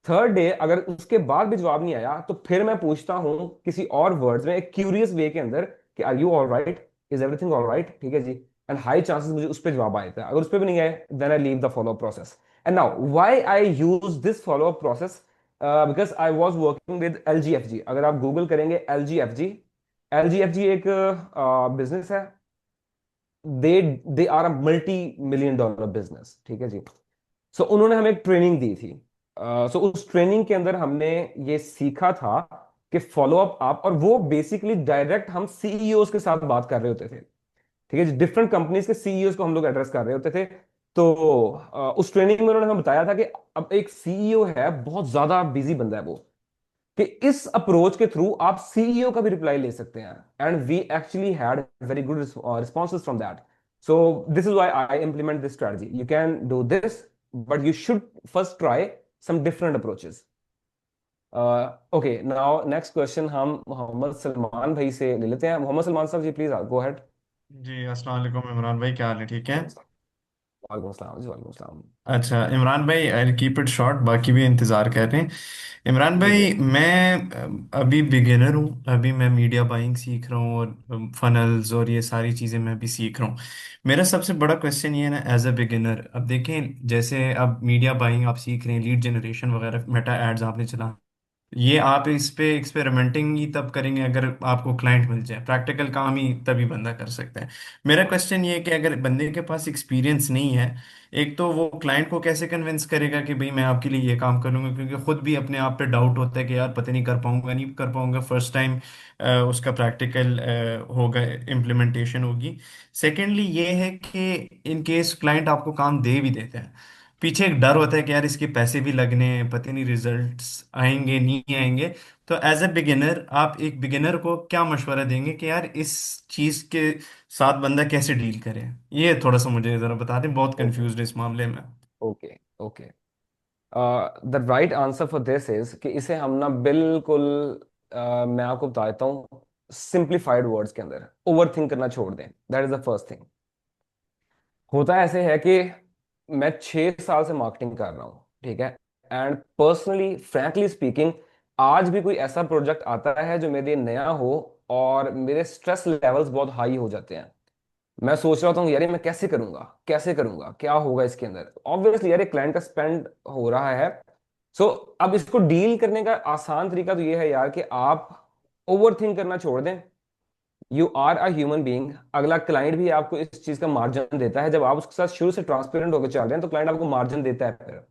Third day अगर उसके बाद भी जवाब नहीं आया, तो फिर मैं पूछता हूं किसी और वर्ड्स में, एक क्यूरियस वे के अंदर, कि are you all right, is everything all right, ठीक है जी। एंड हाई चांसेस मुझे उस पर जवाब आए थे। अगर उस पर भी नहीं आए, then I leave the follow process. And now why I use this follow up process, because I was working with L G F G. अगर आप गूगल करेंगे L G F G, L G F G एक business है। They they are a multi million dollar business, ठीक है जी। सो उन्होंने हमें एक ट्रेनिंग दी थी। सो उस ट्रेनिंग के अंदर हमने ये सीखा था कि फॉलो अप आप, और वो बेसिकली डायरेक्ट हम सीईओज के साथ बात कर रहे होते थे, ठीक है जी। डिफरेंट कंपनीज के सीईओज को हम लोग एड्रेस कर रहे होते थे। तो उस ट्रेनिंग में उन्होंने हमें बताया था कि अब एक सीईओ है, बहुत ज्यादा बिजी बंदा है वो, कि इस अप्रोच के थ्रू आप सीईओ का भी रिप्लाई ले सकते हैं। And we actually had very good responses from that. So this is why I implement this strategy. You can do this, but you should first try some different approaches. Okay, now next question हम मोहम्मद सलमान भाई से ले लेते हैं। मोहम्मद सलमान साहब जी, please go ahead. जी अस्सलाम वालेकुम इमरान भाई, क्या हाल है? ठीक है। वालेकुम अस्सलाम जी, वालेकुम अस्सलाम। अच्छा इमरान भाई, आई कीप इट शॉर्ट, बाकी भी इंतज़ार कर रहे हैं। इमरान जी जी। भाई, मैं अभी बिगिनर हूँ, अभी मैं मीडिया बाइंग सीख रहा हूँ और फनल्स और ये सारी चीज़ें मैं भी सीख रहा हूँ। मेरा सबसे बड़ा क्वेश्चन ये है ना, एज अ बिगिनर, अब देखें जैसे अब मीडिया बाइंग आप सीख रहे हैं, लीड जनरेशन वगैरह, मेटा एड्स आपने चला, ये आप इस पे एक्सपेरिमेंटिंग ही तब करेंगे अगर आपको क्लाइंट मिल जाए, प्रैक्टिकल काम ही तभी बंदा कर सकता है। मेरा क्वेश्चन ये है कि अगर बंदे के पास एक्सपीरियंस नहीं है, एक तो वो क्लाइंट को कैसे कन्विंस करेगा कि भाई मैं आपके लिए ये काम करूंगा, क्योंकि खुद भी अपने आप पे डाउट होता है कि यार पता नहीं कर पाऊंगा नहीं कर पाऊंगा, फर्स्ट टाइम उसका प्रैक्टिकल होगा, इम्प्लीमेंटेशन होगी। सेकेंडली ये है कि इन केस क्लाइंट आपको काम दे भी देते हैं, पीछे एक डर होता है कि यार इसके पैसे भी लगने हैं, पता नहीं रिजल्ट्स आएंगे नहीं आएंगे। तो एज ए बिगिनर आप एक बिगिनर को क्या मशवरा देंगे कि यार इस चीज के साथ बंदा कैसे डील करे? ये थोड़ा सा मुझे जरा बता दें, बहुत ओके कंफ्यूज इस मामले में। Okay okay. The right answer for this is कि इसे हम ना बिल्कुल, मैं आपको बता देता हूँ सिंप्लीफाइड वर्ड्स के अंदर, ओवर थिंक करना छोड़ दें। That is the first thing. होता ऐसे है कि मैं 6 साल से मार्केटिंग कर रहा हूँ, ठीक है। एंड पर्सनली फ्रैंकली स्पीकिंग, आज भी कोई ऐसा प्रोजेक्ट आता है जो मेरे लिए नया हो और मेरे स्ट्रेस लेवल्स बहुत हाई हो जाते हैं, मैं सोच रहा हूँ यार ये मैं कैसे करूंगा, कैसे करूंगा, क्या होगा इसके अंदर। ऑब्वियसली यार क्लाइंट का स्पेंड हो रहा है। सो अब इसको डील करने का आसान तरीका तो ये है यार कि आप ओवर थिंक करना छोड़ दें। You are a human being. अगला क्लाइंट भी आपको इस चीज का मार्जिन देता है। जब आप उसके साथ शुरू से ट्रांसपेरेंट होकर चल रहे हैं तो क्लाइंट आपको मार्जिन देता है। फिर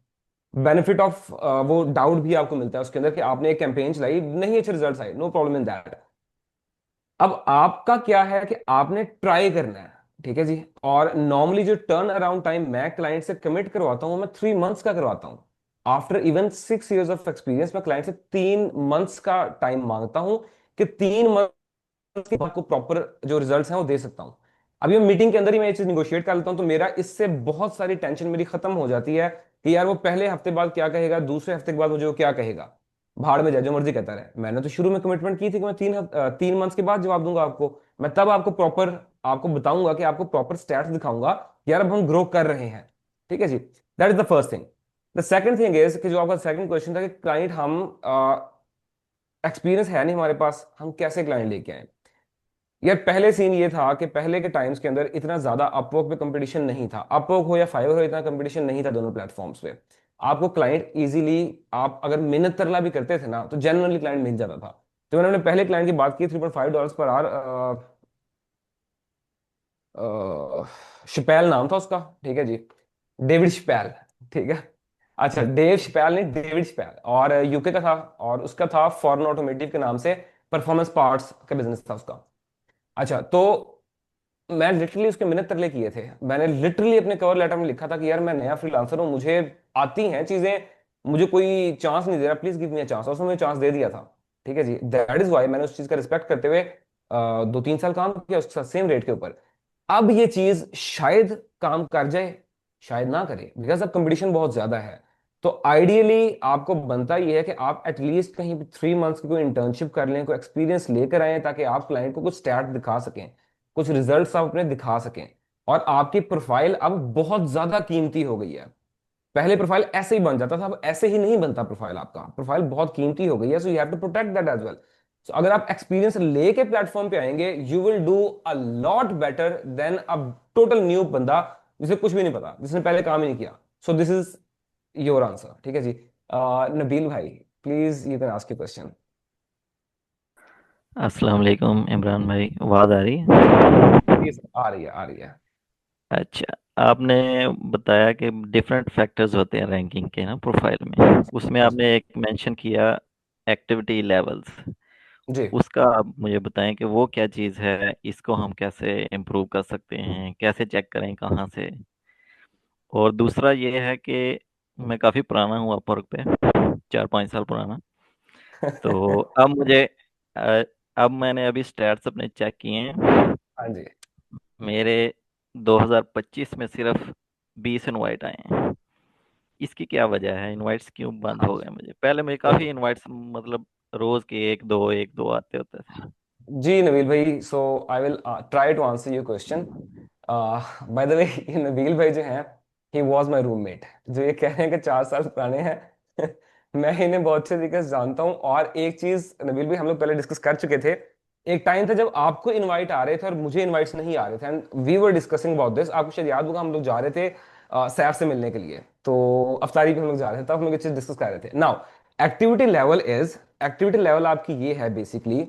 बेनिफिट ऑफ वो डाउट भी आपको मिलता है उसके अंदर कि आपने एक कैंपेन चलाई, नहीं अच्छे रिजल्ट आए, नो प्रॉब्लम इन दैट। अब आपका क्या है कि आपने ट्राई करना है, ठीक है जी। और नॉर्मली जो टर्न अराउंड टाइम मैं क्लाइंट से कमिट करवाता हूं, मैं 3 मंथ्स का करवाता हूं। After even 6 years of experience मैं क्लाइंट से 3 मंथ्स का टाइम मांगता हूं कि 3 मंथ के बाद आपको प्रॉपर जो रिजल्ट्स हैं वो दे सकता हूं। अभी मैं मीटिंग के अंदर ही मैं ये चीज निगोशिएट कर लेता हूं तो मेरा इससे बहुत सारी टेंशन मेरी खत्म हो जाती है कि यार वो पहले हफ्ते बाद क्या कहेगा, दूसरे हफ्ते के बाद मुझे वो क्या कहेगा। भाड़ में जाए, जो मर्जी कहता रहे। मैंने तो शुरू में कमिटमेंट की थी कि मैं 3 मंथ्स के बाद जवाब दूंगा आपको। मैं तब आपको प्रॉपर आपको बताऊंगा कि आपको प्रॉपर स्टैट्स दिखाऊंगा कि यार अब हम ग्रो कर रहे हैं। ठीक है जी। That is the first thing. The second thing is कि जो आपका सेकंड क्वेश्चन था कि क्लाइंट हम एक्सपीरियंस है नहीं हमारे पास, हम कैसे क्लाइंट लेके आए। यार पहले सीन ये था कि पहले के टाइम्स के अंदर इतना ज्यादा अपवर्क पे कंपटीशन नहीं था। अपवर्क हो या फाइवर हो, इतना कंपटीशन नहीं था दोनों प्लेटफॉर्म्स पे। आपको क्लाइंट इजीली, आप अगर मिन्नत तरला भी करते थे ना तो जनरली क्लाइंट मिल जाता था। तो मैंने अपने पहले क्लाइंट की बात की, $3.5 पर आवर। शपैल नाम था उसका, ठीक है जी। डेविड शपैल। ठीक है। अच्छा, डेव शपैल नहीं, डेविड शपैल। और यूके का था। और उसका था फॉरेन ऑटोमेटिव के नाम से परफॉर्मेंस पार्ट्स का बिजनेस था उसका। अच्छा, तो मैं लिटरली उसके मिनट तरले किए थे। मैंने लिटरली अपने कवर लेटर में लिखा था कि यार मैं नया फ्रीलांसर हूँ, मुझे आती हैं चीजें, मुझे कोई चांस नहीं दे रहा, please give me a chance. और उसने मुझे चांस दे दिया था। ठीक है जी। दैट इज वाई मैंने उस चीज का रिस्पेक्ट करते हुए 2-3 साल काम किया उसके साथ सेम रेट के ऊपर। अब ये चीज शायद काम कर जाए, शायद ना करे, बिकॉज अब कंपटीशन बहुत ज्यादा है। तो आइडियली आपको बनता ये है कि आप एटलीस्ट कहीं 3 मंथ्स की कोई इंटर्नशिप कर लें, कोई एक्सपीरियंस लेकर आए, ताकि आप क्लाइंट को कुछ स्टैट दिखा सकें, कुछ रिजल्ट्स आप अपने दिखा सकें। और आपकी प्रोफाइल अब बहुत ज्यादा कीमती हो गई है। पहले प्रोफाइल ऐसे ही बन जाता था, अब ऐसे ही नहीं बनता प्रोफाइल। आपका प्रोफाइल बहुत कीमती हो गई है, so you have to protect that as well. So अगर आप एक्सपीरियंस लेके प्लेटफॉर्म पे आएंगे, you will do a lot better than a total new बंदा जिसे कुछ भी नहीं पता, जिसने पहले काम ही नहीं किया। सो दिस इज योर आंसर। ठीक है जी। नबील भाई, please you can ask your question. अस्सलाम वालेकुम इमरान भाई, आवाज़ आ रही है? प्लीज, आ रही है, आ रही है। अच्छा, आपने बताया कि डिफरेंट फैक्टर्स होते हैं रैंकिंग के ना प्रोफाइल में, उसमें आपने एक मेंशन किया एक्टिविटी लेवल्स। जी। उसका आप मुझे बताएं कि वो क्या चीज़ है, इसको हम कैसे इम्प्रूव कर सकते हैं, कैसे चेक करें, कहाँ से। और दूसरा ये है कि मैं काफ़ी पुराना हूँ अपवर्क पे, 4-5 साल पुराना। तो अब मुझे अ, अब मैंने अभी स्टैट्स अपने चेक किए हैं। हाँ जी। मेरे 2025 में सिर्फ 20 इनवाइट आए हैं। इसकी क्या वजह है, इनवाइट्स क्यों बंद हो गए? मुझे पहले मुझे काफ़ी ओके। इनवाइट्स, मतलब रोज के एक दो आते होते थे। जी नबील भाई, so I will try to answer your question. By the way, ये नबील भाई जो हैं, ही वाज माय रूममेट। जो ये कह रहे हैं कि 4 साल पुराने हैं, मैं इन्हें बहुत अच्छे तरीके से जानता हूँ। और एक चीज नबील भाई हम लोग पहले डिस्कस कर चुके थे। एक टाइम था जब आपको इनवाइट आ रहे थे और मुझे इनवाइट्स नहीं आ रहे थे, and we were discussing about this. आपको शायद याद होगा, हम लोग जा रहे थे सैफ से मिलने के लिए, तो अफ्तारी पे हम लोग जा रहे थे, तब हम लोग ये चीज डिस्कस कर रहे थे। Now activity level is, activity level आपकी ये है बेसिकली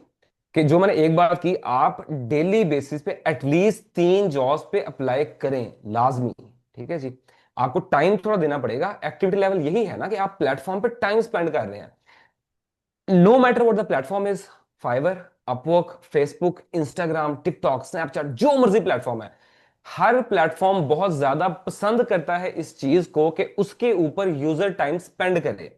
कि जो मैंने एक बात की, आप डेली बेसिस पे एटलीस्ट 3 जॉब्स पे अप्लाई करें, लाजमी। ठीक है जी। आपको टाइम थोड़ा देना पड़ेगा। एक्टिविटी लेवल यही है ना कि आप प्लेटफॉर्म पे टाइम स्पेंड कर रहे हैं। No matter what the platform is, Fiverr, Upwork, Facebook, Instagram, TikTok, Snapchat, जो मर्जी प्लेटफॉर्म है, हर प्लेटफॉर्म बहुत ज्यादा पसंद करता है इस चीज को कि उसके ऊपर यूजर टाइम स्पेंड करे।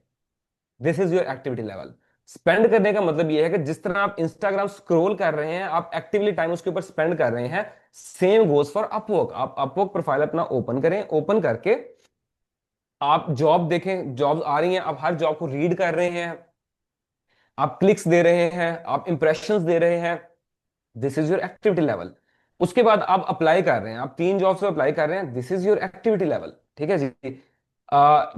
This is your activity level. Spend करने का मतलब यह है कि जिस तरह आप इंस्टाग्राम स्क्रॉल कर रहे हैं, आप एक्टिवली टाइम उसके ऊपर स्पेंड कर रहे हैं। Same goes for Upwork. आप अपवर्क प्रोफाइल अपना ओपन करें, ओपन करके आप जॉब देखें, जॉब आ रही हैं, आप हर जॉब को रीड कर रहे हैं, आप क्लिक्स दे रहे हैं, आप इंप्रेशंस दे रहे हैं। This is your activity level. उसके बाद आप अप्लाई कर रहे हैं, आप 3 जॉब्स पे अप्लाई कर रहे हैं, this is your activity level. ठीक है जी।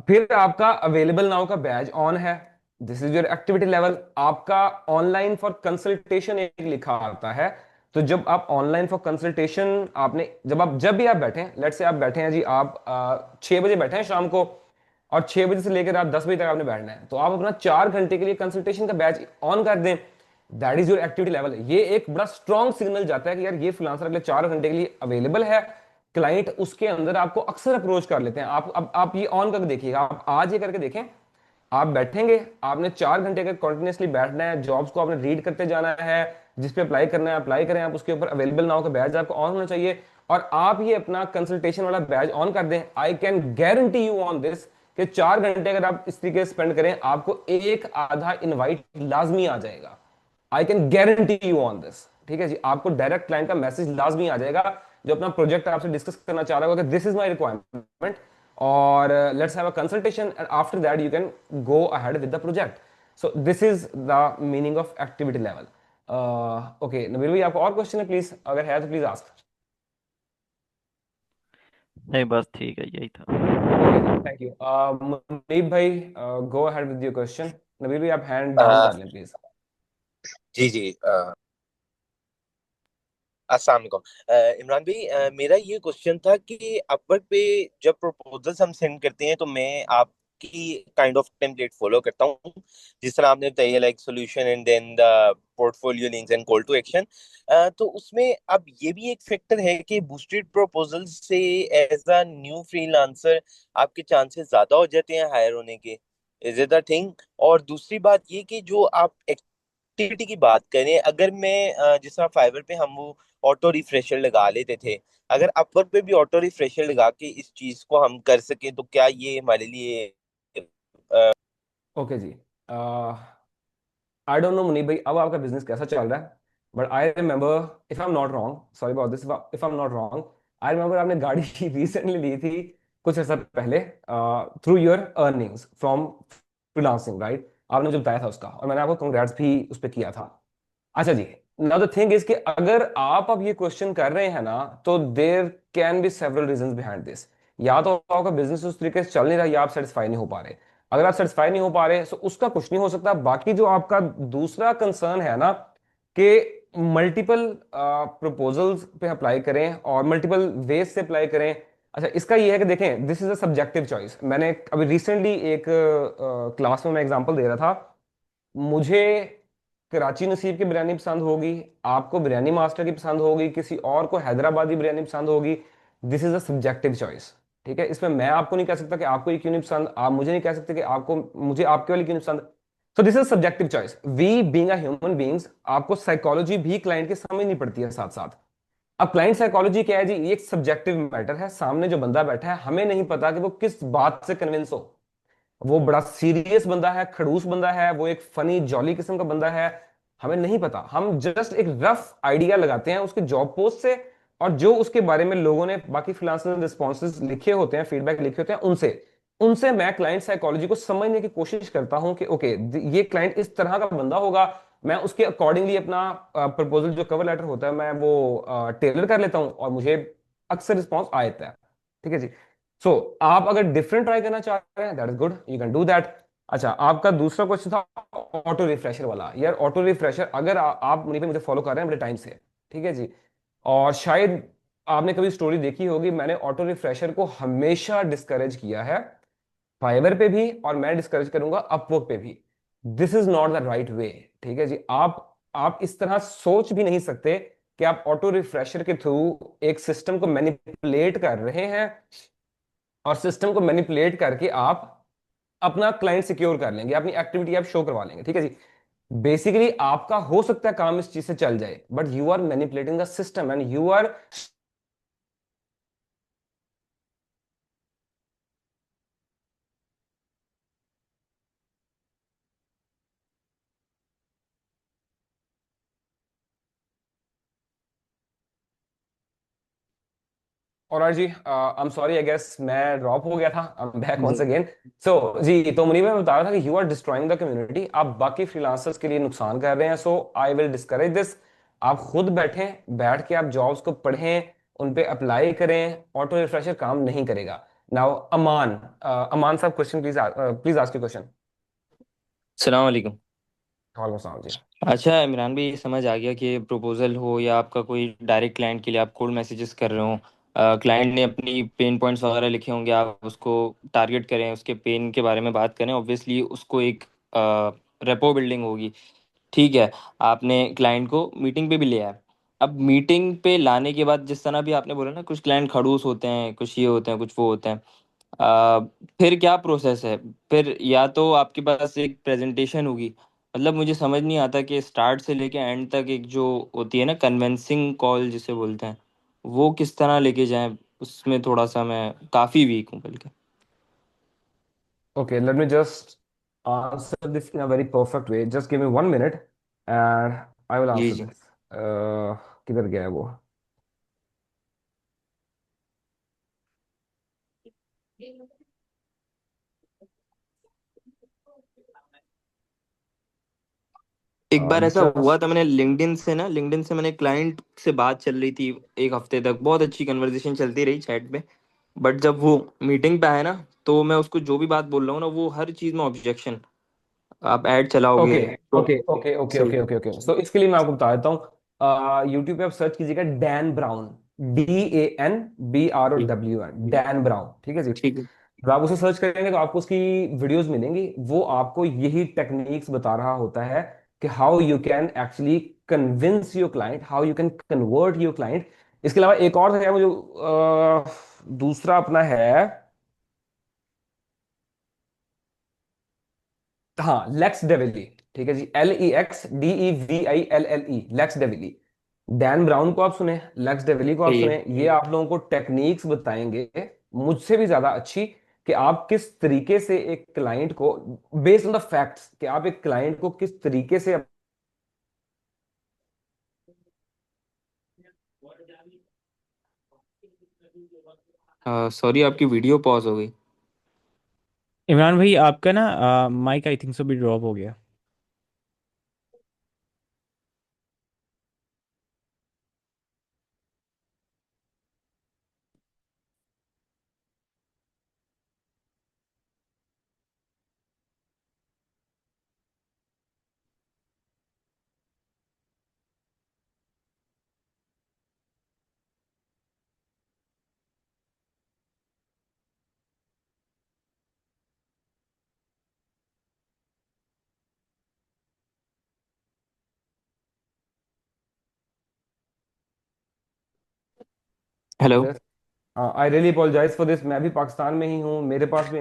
फिर आपका अवेलेबल नाउ का बैज ऑन है, this is your activity level. आपका ऑनलाइन फॉर कंसल्टेशन एक लिखा आता है, तो जब आप ऑनलाइन फॉर कंसल्टेशन आपने जब भी आप बैठे हैं, लेट्स से आप बैठे हैं जी, आप 6 बजे बैठे हैं शाम को, और 6 बजे से लेकर रात 10 बजे तक आपने बैठना है, तो आप अपना 4 घंटे के लिए कंसल्टेशन का बैच ऑन कर दें। That is your activity level. ये एक बड़ा स्ट्रॉन्ग सिग्नल जाता है कि यार ये फ्रीलांसर अगले 4 घंटे के लिए अवेलेबल है। क्लाइंट उसके अंदर आपको अक्सर अप्रोच कर लेते हैं। आप ये ऑन करके देखिएगा, आप आज ये करके देखें। आप बैठेंगे, आपने 4 घंटे का कंटिन्यूसली बैठना है, जॉब्स को आपने रीड करते जाना है, जिस पे अप्लाई करना है अप्लाई करें आप, उसके ऊपर अवेलेबल नाउ का बैच आपको ऑन होना चाहिए, और आप ये अपना कंसल्टेशन वाला बैच ऑन कर दें। I can guarantee you on this कि 4 घंटे अगर आप इस तरीके से स्पेंड करें, आपको एक आधा इनवाइट लाजमी आ जाएगा। I can guarantee you on this. ठीक है जी, आपको डायरेक्ट क्लाइंट का मैसेज लाजमी आ जाएगा, जो अपना प्रोजेक्ट आपसे डिस्कस करना चाह रहा होगा कि दिस इज माय रिक्वायरमेंट, और let's have a consultation, and after that you can go ahead with the project. So this is the meaning of activity level. Okay Nabeel भाई, आपको और क्वेश्चन है प्लीज, अगर है तो प्लीज आस्क। नहीं बस ठीक है, यही था। ओके जी, थैंक यू। मुनीब भाई, go ahead with your question. Nabeel भाई, आप हैंड डाउन अ, कर लें प्लीज। जी जी। अस्सलाम वालेकुम। इमरान भाई, मेरा ये क्वेश्चन था कि अपवर्क पे जब प्रपोजल्स हम सेंड करते हैं तो मैं आपकी काइंड ऑफ टेम्पलेट फॉलो करता हूँ, जिस तरह आपने बताया, like solution and then the portfolio links and call to action. तो उसमें अब ये भी एक फैक्टर है कि बूस्टेड प्रपोजल्स से एज अ न्यू फ्रीलांसर आपके चांसेस ज्यादा हो जाते हैं हायर होने के। Is it the thing? और दूसरी बात ये कि जो आप एक्टिविटी की बात करें, अगर मैं जिस तरह फाइवर पे हम वो ऑटो रिफ्रेशर लगा लेते थे, अगर अपवर्क पे भी ऑटो रिफ्रेशर लगा के इस चीज को हम कर सके तो क्या ये हमारे लिए ओके जी, आई डोंट नो मुनीब भाई अब आपका बिजनेस कैसा चल रहा है, but I remember, if I am not wrong, sorry about this, if I am not wrong, I remember आपने गाड़ी रिसेंटली ली थी कुछ ऐसा पहले, through your earnings from freelancing, right? आपने मुझे बताया था उसका, और मैंने आपको कंग्रेट्स भी उस पर किया था। अच्छा जी, नाउ द थिंग इज कि अगर आप अब ये क्वेश्चन कर रहे हैं ना, तो there can be several reasons behind this. या तो आपका बिजनेस उस तरीके से चल नहीं रहा, या आप सेटिस्फाई नहीं हो पा रहे। अगर आप सेटिस्फाई नहीं हो पा रहे तो उसका कुछ नहीं हो सकता। बाकी जो आपका दूसरा कंसर्न है ना, कि मल्टीपल प्रपोजल्स पे अप्लाई करें और मल्टीपल वेज से अप्लाई करें, अच्छा इसका ये है कि देखें, this is a subjective choice. मैंने अभी रिसेंटली एक क्लास में मैं एग्जांपल दे रहा था। मुझे कराची नसीब की बिरयानी पसंद होगी, आपको बिरयानी मास्टर की पसंद होगी, किसी और को हैदराबादी बिरयानी पसंद होगी। This is a subjective choice. ठीक है, इसमें मैं आपको नहीं कह सकता कि आपको ये क्यों नहीं पसंद, आप मुझे नहीं कह सकते कि आपको मुझे आपके वाली क्यों नहीं पसंद। So this is subjective choice. We being a human beings, आपको साइकोलॉजी भी क्लाइंट की समझनी पड़ती है साथ साथ। अब क्लाइंट साइकोलॉजी क्या है जी, ये एक सब्जेक्टिव मैटर है। सामने जो बंदा बैठा है, हमें नहीं पता कि वो किस बात से कन्विंस हो। वो बड़ा सीरियस बंदा है, खड़ूस बंदा है, वो एक फनी जॉली किस्म का बंदा है, हमें नहीं पता। हम जस्ट एक रफ आइडिया लगाते हैं उसके जॉब पोस्ट से, और जो उसके बारे में लोगों ने बाकी फ्रीलांसर रिस्पॉन्सेज लिखे होते हैं, फीडबैक लिखे होते हैं, उनसे उनसे मैं क्लाइंट साइकोलॉजी को समझने की कोशिश करता हूं कि ओके, ये क्लाइंट इस तरह का बंदा होगा। मैं उसके अकॉर्डिंगली अपना प्रपोजल जो कवर लेटर होता है, मैं वो टेलर कर लेता हूं, और मुझे अक्सर रिस्पॉन्स आ जाता है। ठीक है जी। सो आप अगर डिफरेंट ट्राई करना चाह रहे हैं, that is good, you can do that. अच्छा, आपका दूसरा क्वेश्चन था ऑटो रिफ्रेशर वाला। यार ऑटो रिफ्रेशर, अगर आप मुझे मुझे फॉलो कर रहे हैं बड़े टाइम से, ठीक है जी, और शायद आपने कभी स्टोरी देखी होगी, मैंने ऑटो रिफ्रेशर को हमेशा डिस्करेज किया है, फाइवर पे भी, और मैं डिस्करेज करूंगा अपवर्क पे भी। This is not the right way. ठीक है जी, आप इस तरह सोच भी नहीं सकते कि आप ऑटो रिफ्रेशर के थ्रू एक सिस्टम को मैनिपुलेट कर रहे हैं, और सिस्टम को मैनिपुलेट करके आप अपना क्लाइंट सिक्योर कर लेंगे, अपनी एक्टिविटी आप शो करवा लेंगे। ठीक है जी, बेसिकली आपका हो सकता है काम इस चीज से चल जाए, but you are manipulating the system, and you are. और जी, I am sorry, I guess मैं ड्रॉप हो गया था, आई एम बैक जी वंस अगेन। सो जी, तो मुनीब, मैं बता रहा था कि you are destroying the community, आप बाकी फ्रीलांसर्स के लिए नुकसान कर रहे हैं। So I will discourage this. आप खुद बैठें, बैठ के आप जॉब्स को पढ़ें, उन पे अप्लाई करें। ऑटो रिफ्रेशर काम नहीं करेगा। नाउ अमान साहब, question please, please ask your question. सलाम वालेकुम। वालेकुम सलाम जी। अच्छा इमरान भाई, ये समझ आ गया कि प्रपोजल हो या आपका कोई डायरेक्ट क्लाइंट के लिए आप कोल्ड मैसेजेस कर रहे हो, क्लाइंट ने अपनी पेन पॉइंट्स वगैरह लिखे होंगे, आप उसको टारगेट करें, उसके पेन के बारे में बात करें, ऑब्वियसली उसको एक रेपो बिल्डिंग होगी। ठीक है, आपने क्लाइंट को मीटिंग पे भी ले आए। अब मीटिंग पे लाने के बाद जिस तरह भी आपने बोला ना, कुछ क्लाइंट खड़ूस होते हैं, कुछ ये होते हैं, कुछ वो होते हैं, आ, फिर क्या प्रोसेस है? फिर या तो आपके पास एक प्रेजेंटेशन होगी, मतलब मुझे समझ नहीं आता कि स्टार्ट से लेके एंड तक एक जो होती है ना कन्विंसिंग कॉल जिसे बोलते हैं, वो किस तरह लेके जाएं, उसमें थोड़ा सा मैं काफ़ी वीक हूँ बल्कि। Okay, let me just answer this in a very perfect way. Just give me 1 minute and I will ji answer ji. this. किधर गया है वो? एक बार ऐसा हुआ जस्ट था, मैंने लिंक्डइन से मैंने क्लाइंट से बात चल रही थी, एक हफ्ते तक बहुत अच्छी कन्वर्सेशन चलती रही चैट पे। बट जब वो मीटिंग पे आया ना, तो मैं उसको जो भी बात बोल रहा हूँ ना, वो हर चीज़ में ऑब्जेक्शन, आप ऐड चलाओगे ओके तो ओके ओके ओके सही। ओके ओके ओके, सो इसके लिए मैं आपको बता देता हूँ। यूट्यूब पे आप सर्च कीजिएगा Dan brown, DAN BROWN, Dan brown, ठीक है जी। ठीक है। जब आप उसे सर्च करेंगे तो आपको उसकी वीडियोस मिलेंगी, वो आपको यही टेक्निक्स बता रहा होता है कि how you can actually convince your client, how you can convert your client. इसके अलावा एक और है मुझे, दूसरा अपना है, हाँ, लेक्स डेविली, ठीक है जी, LEXDEVILLE, लेक्स डेविली। डैन ब्राउन को आप सुने, लेक्स डेविली को आप सही है। सुने, ये आप लोगों को टेक्निक्स बताएंगे मुझसे भी ज्यादा अच्छी, कि आप किस तरीके से एक क्लाइंट को, बेस्ड ऑन द फैक्ट्स, कि आप एक क्लाइंट को किस तरीके से। सॉरी, आपकी वीडियो पॉज हो गई। इमरान भाई आपका ना माइक आई थिंक सो भी ड्रॉप हो गया। Hello. I really apologise for this, मैं भी पाकिस्तान में ही हूँ, मेरे पास भी।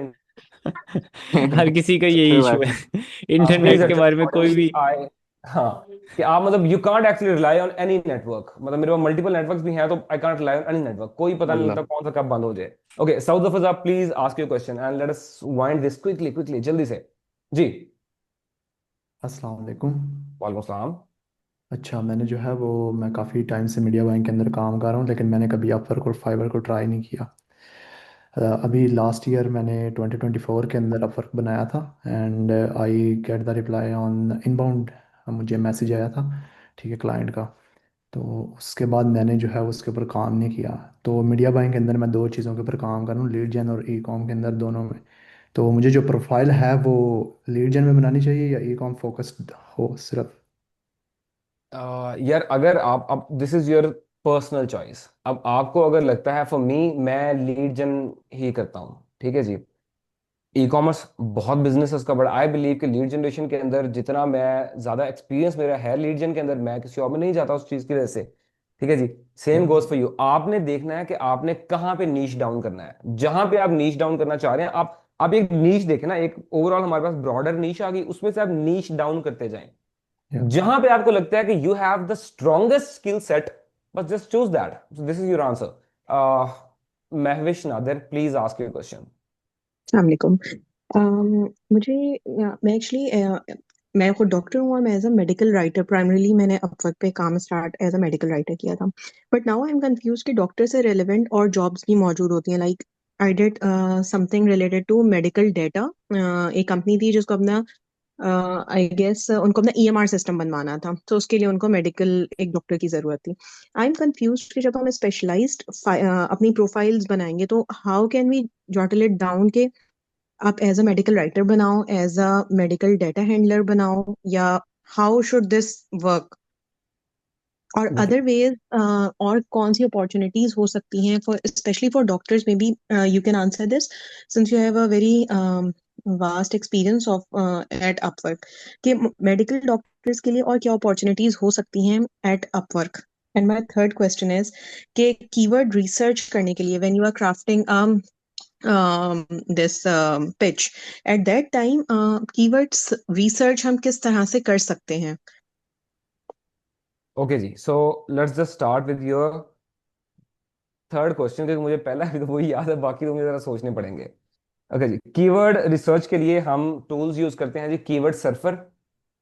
हर किसी का यही कोई इशू बात है। नहीं। प्लीज इंटरनेट के एडजस्ट बारे में कोई अकॉर्डिंगली। भी। आई, हाँ, कि आप मतलब you can't actually rely on any network, मतलब मेरे पास मल्टीपल नेटवर्क्स भी हैं, तो I can't rely on any network, कोई पता नहीं अल्लाह। लगता कौन सा कब बंद हो जाए। ओके, साउथ ऑफ आप please ask your question and let us wind this quickly quickly, जल्दी से। जी। अस्सलाम वालेकुम। वालेकुम सलाम। अच्छा, मैंने जो है वो मैं काफ़ी टाइम से मीडिया बाइंग के अंदर काम कर रहा हूँ, लेकिन मैंने कभी अपवर्क और फाइवर को ट्राई नहीं किया। अभी लास्ट ईयर मैंने 2024 के अंदर अपवर्क बनाया था, and I get the reply on inbound, मुझे मैसेज आया था, ठीक है, क्लाइंट का। तो उसके बाद मैंने जो है उसके ऊपर काम नहीं किया। तो मीडिया बाइंग के अंदर मैं दो चीज़ों के ऊपर काम कर रहा हूँ, लीड जेन और ई कॉम के अंदर, दोनों में। तो मुझे जो प्रोफाइल है वो लीड जेन में बनानी चाहिए या ई कॉम फोकस्ड हो सिर्फ? यार अगर आप, अब this is your personal choice, अब आपको अगर लगता है, फॉर मी, मैं लीड जन ही करता हूँ, ठीक है जी। ई कॉमर्स बहुत बिजनेस है उसका बड़ा, आई बिलीव कि लीड जनरेशन के अंदर जितना मैं ज्यादा एक्सपीरियंस मेरा है लीड जन के अंदर, मैं किसी और में नहीं जाता उस चीज की वजह से, ठीक है जी। या सेम गोज फॉर यू, आपने देखना है कि आपने कहाँ पे नीश डाउन करना है, जहां पे आप नीश डाउन करना चाह रहे हैं, आप एक नीश देखें ना, एक ओवरऑल हमारे पास ब्रॉडर नीश आ गई, उसमें से आप नीश डाउन करते जाएं, या जहां पे आपको लगता है कि you have the strongest skill set, बस just choose that, this is your answer. Mahvish Nadir, please ask your question. अस्सलामुअलैकुम। मुझे मैं एक्चुअली मैं खुद डॉक्टर हूँ और मैं as a medical writer, primarily मैंने अपवर्क पे काम start as a medical writer किया था। But now I am confuse कि डॉक्टर से रिलेवेंट और जॉब्स भी मौजूद होती हैं, like I did something related to medical data. एक कंपनी थी जिसको अपना आई गेस उनको अपना ईएमआर सिस्टम बनवाना था, तो उसके लिए उनको मेडिकल एक डॉक्टर की ज़रूरत थी। आई एम कंफ्यूज कि जब हम स्पेशलाइज्ड अपनी प्रोफाइल्स बनाएंगे तो how can we jot it down आप एज अ मेडिकल राइटर बनाओ, as a medical data handler बनाओ, या हाउ शुड दिस वर्क, और देखिए अदर वेज और कौन सी अपॉर्चुनिटीज हो सकती हैं for specially for doctors, may be you can answer this since you have a very vast experience of at Upwork, कि मेडिकल डॉक्टर्स के लिए और क्या अपॉर्चुनिटीज हो सकती हैं at Upwork. And my third question is कि कीवर्ड रिसर्च करने के लिए when you are crafting this pitch, at that time keywords research हम किस तरह से कर सकते हैं? ओके जी, so let's just start with your third question, क्योंकि मुझे पहला भी तो वही याद है, बाकी तो मुझे जरा सोचने पड़ेंगे। ओके जी, कीवर्ड रिसर्च के लिए हम टूल्स यूज करते हैं जी, कीवर्ड सर्फर,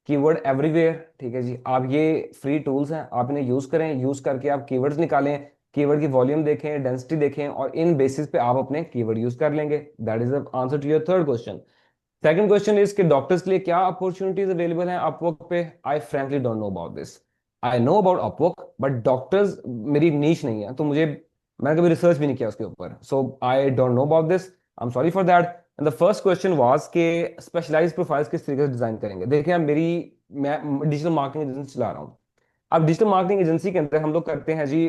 कीवर्ड एवरीवेयर। ठीक है जी, आप ये फ्री टूल्स हैं, आप इन्हें यूज करें, यूज करके आप कीवर्ड्स निकालें, कीवर्ड की वॉल्यूम देखें, डेंसिटी देखें, और इन बेसिस पे आप अपने कीवर्ड यूज कर लेंगे। That is the answer to your third question. Second question is कि डॉक्टर्स के लिए क्या अपॉर्चुनिटीज अवेलेबल हैं अपवर्क पे। I frankly don't know about this. I know about Upwork, but doctors मेरी नीश नहीं है, तो मुझे, मैंने कभी रिसर्च भी नहीं किया उसके ऊपर, so I don't know about this. I am sorry for that. And the first question was के स्पेशलाइज्ड प्रोफाइल्स किस तरीके से डिजाइन करेंगे। देखिए हम मेरी, मैं डिजिटल मार्केटिंग एजेंसी चला रहा हूँ। अब डिजिटल मार्केटिंग एजेंसी के अंदर हम लोग करते हैं जी,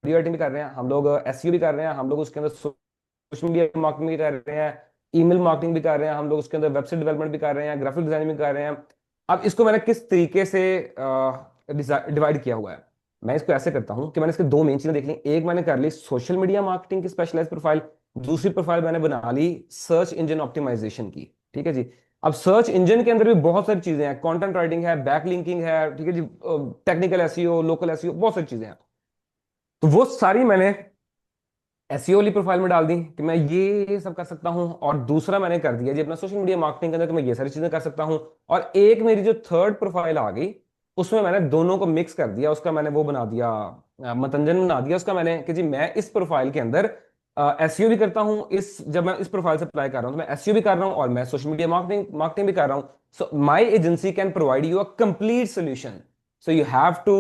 वीडियो एडिटिंग भी कर रहे हैं हम लोग, एसईओ भी कर रहे हैं हम लोग, उसके अंदर सोशल मीडिया मार्केटिंग भी कर रहे हैं, ईमेल मार्केटिंग भी कर रहे हैं हम लोग, उसके अंदर वेबसाइट डेवलपमेंट भी कर रहे हैं, ग्राफिक डिजाइनिंग भी कर रहे हैं। अब इसको मैंने किस तरीके से डिवाइड किया हुआ है, मैं इसको ऐसे करता हूँ कि मैंने इसके दो मेन चीजें देख ली। एक मैंने कर ली सोशल मीडिया मार्केटिंग की स्पेशलाइज प्रोफाइल, दूसरी प्रोफाइल मैंने बना ली सर्च इंजन ऑप्टिमाइजेशन की। ठीक है जी। अब सर्च इंजन के अंदर भी बहुत सारी चीजें हैं, कंटेंट राइटिंग है, बैक लिंकिंग है, ठीक है जी, टेक्निकल एसईओ, लोकल एसईओ, बहुत सारी चीजें हैं। तो वो सारी मैंने एसईओ वाली प्रोफाइल में डाल दी कि मैं ये सब कर सकता हूँ, और दूसरा मैंने कर दिया जी अपना सोशल मीडिया मार्केटिंग के अंदर कि मैं ये सारी चीजें कर सकता हूँ। और एक मेरी जो थर्ड प्रोफाइल आ गई, उसमें मैंने दोनों को मिक्स कर दिया, उसका मैंने वो बना दिया, मतंजन बना दिया उसका मैंने, कि जी मैं इस प्रोफाइल के अंदर एसईओ भी करता हूँ, इस जब मैं इस प्रोफाइल से अप्लाई कर रहा हूँ तो मैं एसईओ भी कर रहा हूँ और मैं सोशल मीडिया मार्केटिंग मार्केटिंग भी कर रहा हूँ। So my agency can provide you a complete solution. So you have to,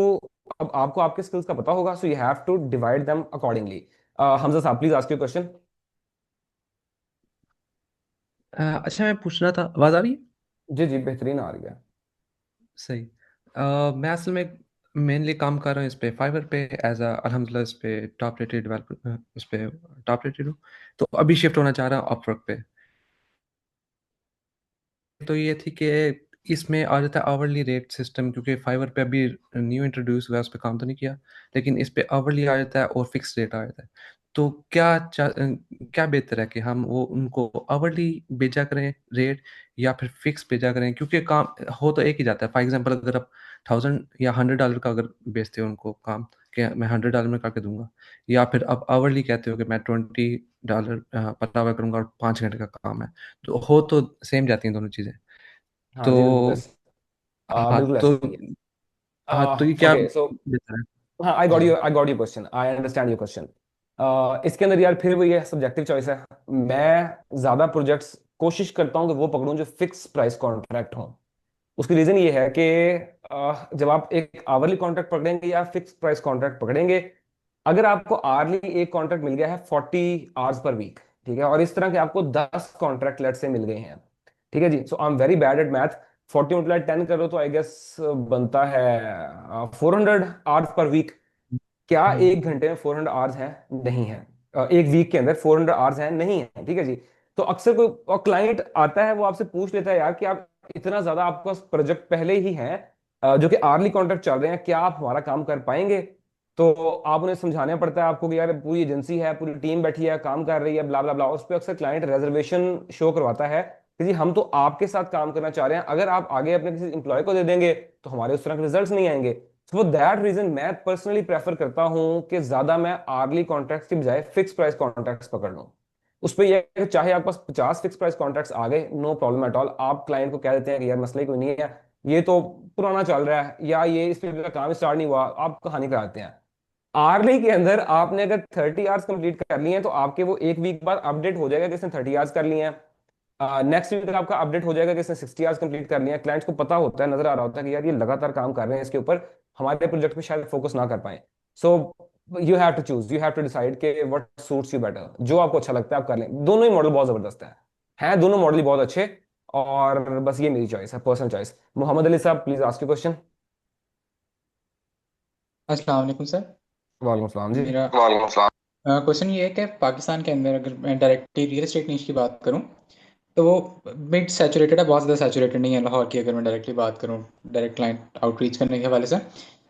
अब आपको आपके स्किल्स का पता होगा, so you have to divide them accordingly. Hamza साहब प्लीज आस्क योर क्वेश्चन। अच्छा, मैं पूछ रहा था, आवाज़ आ रही है? जी जी, बेहतरीन आ रही है। सही। मैं असल में मेनली काम कर रहा हूँ इस पे, फाइवर पे, एज अ अल्हम्दुलिल्लाह इस पे टॉप रेटेड डेवलपर, उस पे टॉप रेटेड हूँ। तो अभी शिफ्ट होना चाह रहा हूँ अपवर्क पे। तो ये थी कि इसमें आ जाता है आवरली रेट सिस्टम, क्योंकि फाइवर पे अभी न्यू इंट्रोड्यूस हुआ है, उस पर काम तो नहीं किया, लेकिन इस पे आवरली आ जाता है और फिक्स रेट आ जाता है। तो क्या बेहतर है कि हम वो उनको आवरली भेजा करें रेट, या फिर फिक्स भेजा करें, क्योंकि काम हो तो एक ही जाता है। फॉर एग्जांपल अगर आप 1000 या $100 का अगर बेचते हो उनको काम, कि मैं $100 में करके दूंगा, या फिर आप आवरली कहते हो कि मैं $20 पर आवर करूंगा और 5 घंटे का काम है, तो हो तो सेम जाती हैं दोनों चीज़ें। हाँ जी, तो हाँ बिल्कुल तो ऐसा ही है। हाँ तो ये क्या ओके सो, बेहतर है? हाँ जी। I got your question, I understand your question. इसके अंदर यार फिर वो ये सब्जेक्टिव चॉइस है। मैं ज्यादा प्रोजेक्ट्स कोशिश करता हूँ कि वो पकड़ूं जो फिक्स प्राइस कॉन्ट्रैक्ट हो। उसकी रीजन ये है कि जब आप एक आवरली कॉन्ट्रैक्ट पकड़ेंगे या फिक्स प्राइस कॉन्ट्रैक्ट पकड़ेंगे, अगर आपको आवरली एक कॉन्ट्रैक्ट मिल गया है 40 आवर्स पर वीक, ठीक है, और इस तरह के आपको 10 कॉन्ट्रैक्ट लेट से मिल गए हैं, ठीक है जी, so I am very bad at math, 40 × 10 करो तो आई गेस बनता है 400 आवर्स पर वीक। क्या हम्म। एक घंटे में 400 आवर्स हैं? नहीं है। एक वीक के अंदर 400 आवर्स हैं? नहीं है, ठीक है जी। तो अक्सर कोई क्लाइंट आता है, वो आपसे पूछ लेता है यार कि आप इतना ज्यादा आपके पास प्रोजेक्ट पहले ही हैं, जो कि आर्ली कॉन्ट्रैक्ट चल रहे हैं, क्या आप हमारा काम कर पाएंगे? तो आप उन्हें समझाना पड़ता है आपको कि यार पूरी एजेंसी है, पूरी टीम बैठी है, काम कर रही है, ब्ला ब्ला ब्ला। उस पर अक्सर क्लाइंट रेजर्वेशन शो करवाता है कि जी हम तो आपके साथ काम करना चाह रहे हैं, अगर आप आगे अपने किसी एम्प्लॉय को दे देंगे तो हमारे उस तरह के रिजल्ट्स नहीं आएंगे। फॉर दैट रीजन मैं पर्सनली प्रेफर करता हूं कि ज्यादा मैं आर्ली कॉन्ट्रैक्ट्स की बजाय फिक्स प्राइस कॉन्ट्रैक्ट्स पकड़ लूं। उस पर यह है कि चाहे आपके पास 50 फिक्स प्राइस कॉन्ट्रैक्ट्स आ गए, नो प्रॉब्लम एट ऑल, आप क्लाइंट को कह देते हैं कि यार मसला ही कोई नहीं है, ये तो पुराना चल रहा है, या ये इस पे काम स्टार्ट नहीं हुआ, आप कहानी कराते हैं। आर्ली के अंदर आपने अगर 30 आवर्स कंप्लीट कर लिए हैं तो आपके वो एक वीक बाद अपडेट हो जाएगा कि इसने 30 आवर्स कर लिए हैं, नेक्स्ट वीक आपका अपडेट हो जाएगा कि इसने 60 आवर्स कंप्लीट कर लिया है। क्लाइंट्स को पता होता है, नजर आ रहा होता है कि यार ये लगातार काम कर रहे हैं इसके ऊपर, हमारे प्रोजेक्ट पे शायद फोकस ना कर पाए। So you have to choose, you have to decide के व्हाट सूट्स यू बेटर, जो आपको अच्छा लगता है आप कर लें। दोनों ही मॉडल बहुत जबरदस्त है दोनों मॉडल ही बहुत अच्छे। और बस ये मेरी चॉइस है, पर्सनल चॉइस। मोहम्मद अली साहब प्लीज आस्क क्वेश्चन। अस्सलाम वालेकुम सर। वालेकुम सलाम जी। मेरा क्वेश्चन ये है कि पाकिस्तान के अंदर अगर मैं डायरेक्टली रियल एस्टेट नीश की बात करूं तो वो मिड सैचुरेटेड है, बहुत ज़्यादा सैचुरेटेड नहीं है लाहौर की, अगर मैं डायरेक्टली बात करूं डायरेक्ट क्लाइंट आउटरीच करने के हवाले से।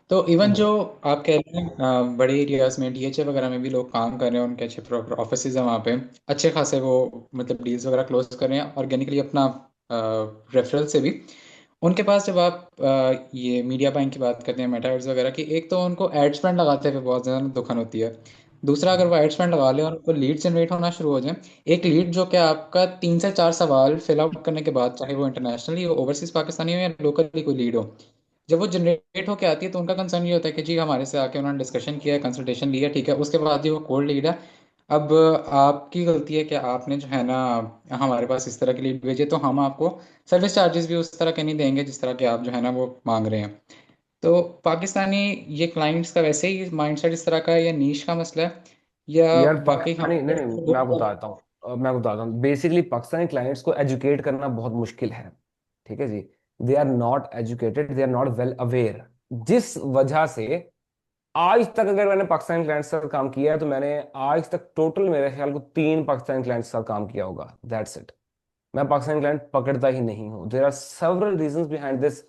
तो इवन जो आप कह रहे हैं बड़े एरियाज में डीएचए वगैरह में भी लोग काम कर रहे हैं, उनके अच्छे प्रॉपर ऑफिस हैं वहाँ पे, अच्छे खासे वो मतलब डील्स वगैरह क्लोज कर रहे हैं ऑर्गेनिकली अपना रेफरल से भी। उनके पास जब आप ये मीडिया बाइंग की बात करते हैं, मेटा एड्स वगैरह की, एक तो उनको एड स्पेंड लगाते हुए बहुत ज़्यादा दुखन होती है। दूसरा, अगर वो एड स्पेंड लगा लें और उनको लीड जनरेट होना शुरू हो जाए, एक लीड जो कि आपका 3 से 4 सवाल फिल आउट करने के बाद, चाहे वो इंटरनेशनली हो, ओवरसीज पाकिस्तानी हो या लोकली कोई लीड हो, जब वो जनरेट होकर आती है तो उनका कंसर्न ये होता है कि जी हमारे से आके उन्होंने डिस्कशन किया है, कंसल्टेशन लिया, ठीक है, उसके बाद जी वो कोल्ड लीड है। अब आपकी गलती है कि आपने जो है ना हमारे पास इस तरह की लीड भेजी, तो हम आपको सर्विस चार्जेस भी उस तरह के नहीं देंगे जिस तरह के आप जो है ना वो मांग रहे हैं। तो पाकिस्तानी ये क्लाइंट्स का वैसे ही माइंडसेट इस तरह का है, या नीश का मसला है, या यार वाकई हम पाकिस्तानी, नहीं नहीं, मैं आपको बताता हूँ, मैं आपको बताता हूँ, बेसिकली पाकिस्तानी क्लाइंट्स को एजुकेट करना बहुत मुश्किल है। ठीक है जी। They are not educated, they are not well aware. जिस वजह से आज तक अगर मैंने पाकिस्तानी क्लाइंट्स के साथ काम किया है तो मैंने आज तक टोटल मेरे ख्याल को 3 पाकिस्तानी क्लाइंट्स के साथ काम किया होगा, दैट्स इट। मैं पाकिस्तानी क्लाइंट पकड़ता ही नहीं हूँ। There are several reasons behind this.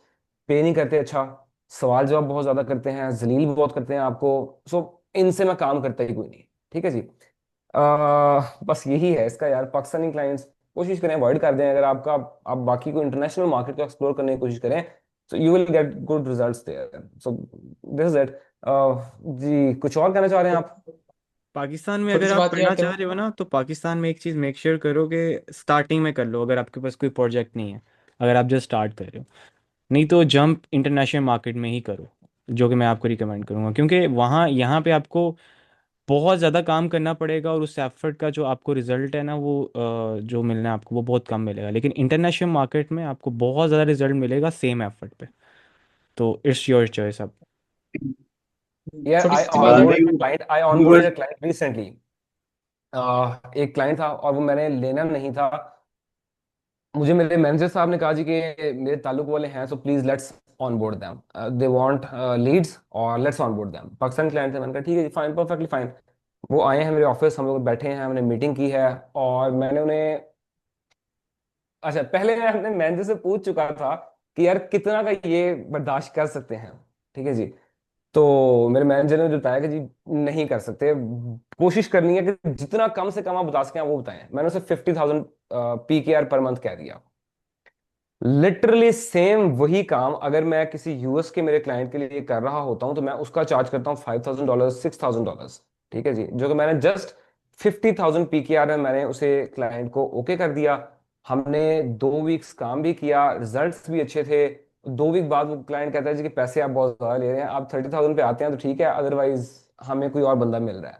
Pay नहीं करते अच्छा, सवाल जवाब बहुत ज्यादा करते हैं, जलील बहुत करते हैं आपको। सो इनसे मैं काम करता ही कोई नहीं। ठीक है जी। बस यही है इसका यार। पाकिस्तानी क्लाइंट्स कोशिश करें अवॉइड कर दें। अगर आपका आप बाकी को इंटरनेशनल मार्केट को एक्सप्लोर करने की कोशिश करें तो you will get good results there. So this is it. जी कुछ और कहना चाह रहे हैं आप? पाकिस्तान में छोटी अगर सी आप बात यह करना है कि चाह रहे हो ना, तो पाकिस्तान में एक चीज़ मेक श्योर करो कि स्टार्टिंग में कर लो, अगर आपके पास कोई प्रोजेक्ट नहीं है, अगर आप जस्ट स्टार्ट कर रहे हो। नहीं तो जंप इंटरनेशनल मार्केट में ही करो, जो कि मैं आपको रिकमेंड करूँगा, क्योंकि वहाँ यहाँ पे आपको बहुत ज़्यादा काम करना पड़ेगा और उस एफर्ट का जो आपको रिजल्ट है ना, वो जो मिलना है आपको वो बहुत कम मिलेगा। लेकिन इंटरनेशनल मार्केट में आपको बहुत ज़्यादा रिजल्ट मिलेगा सेम एफर्ट पे। तो इट्स योर चॉइस अब। यार छोटी आई सी बात ऑनबोर्डेड नहीं, a client, I viewers, onboarded a client recently. एक क्लाइंट था और वो मैंने लेना नहीं था। मुझे मेरे मैनेजर साहब ने कहा जी कि मेरे ताल्लुक वाले हैं, so please let's on board them, they want leads और let's on board them. Pakistan client थे, मैंने कहा ठीक है जी, फाइन, परफेक्टली फाइन। वो आए हैं मेरे ऑफिस, हम लोग बैठे हैं, हमने मीटिंग की है। और मैंने उन्हें, अच्छा पहले मैं अपने मैनेजर से पूछ चुका था कि यार कितना का ये बर्दाश्त कर सकते हैं। ठीक है जी। तो मेरे मैनेजर ने बताया कि जी नहीं कर सकते, कोशिश करनी है कि जितना कम से कम आप बता सकें आप वो बताएं। मैंने उसे 50,000 PKR पर मंथ कह दिया। लिटरली सेम वही काम अगर मैं किसी यूएस के मेरे क्लाइंट के लिए कर रहा होता हूं तो मैं उसका चार्ज करता हूँ $5,000, $6,000। ठीक है जी। जो कि मैंने जस्ट 50,000 PKR में मैंने उसे क्लाइंट को ओके कर दिया। हमने 2 वीक्स काम भी किया, रिजल्ट्स भी अच्छे थे। 2 वीक बाद वो क्लाइंट कहता है जी कि पैसे आप बहुत ज्यादा ले रहे हैं, आप 30,000 पे आते हैं तो ठीक है, अदरवाइज हमें कोई और बंदा मिल रहा है।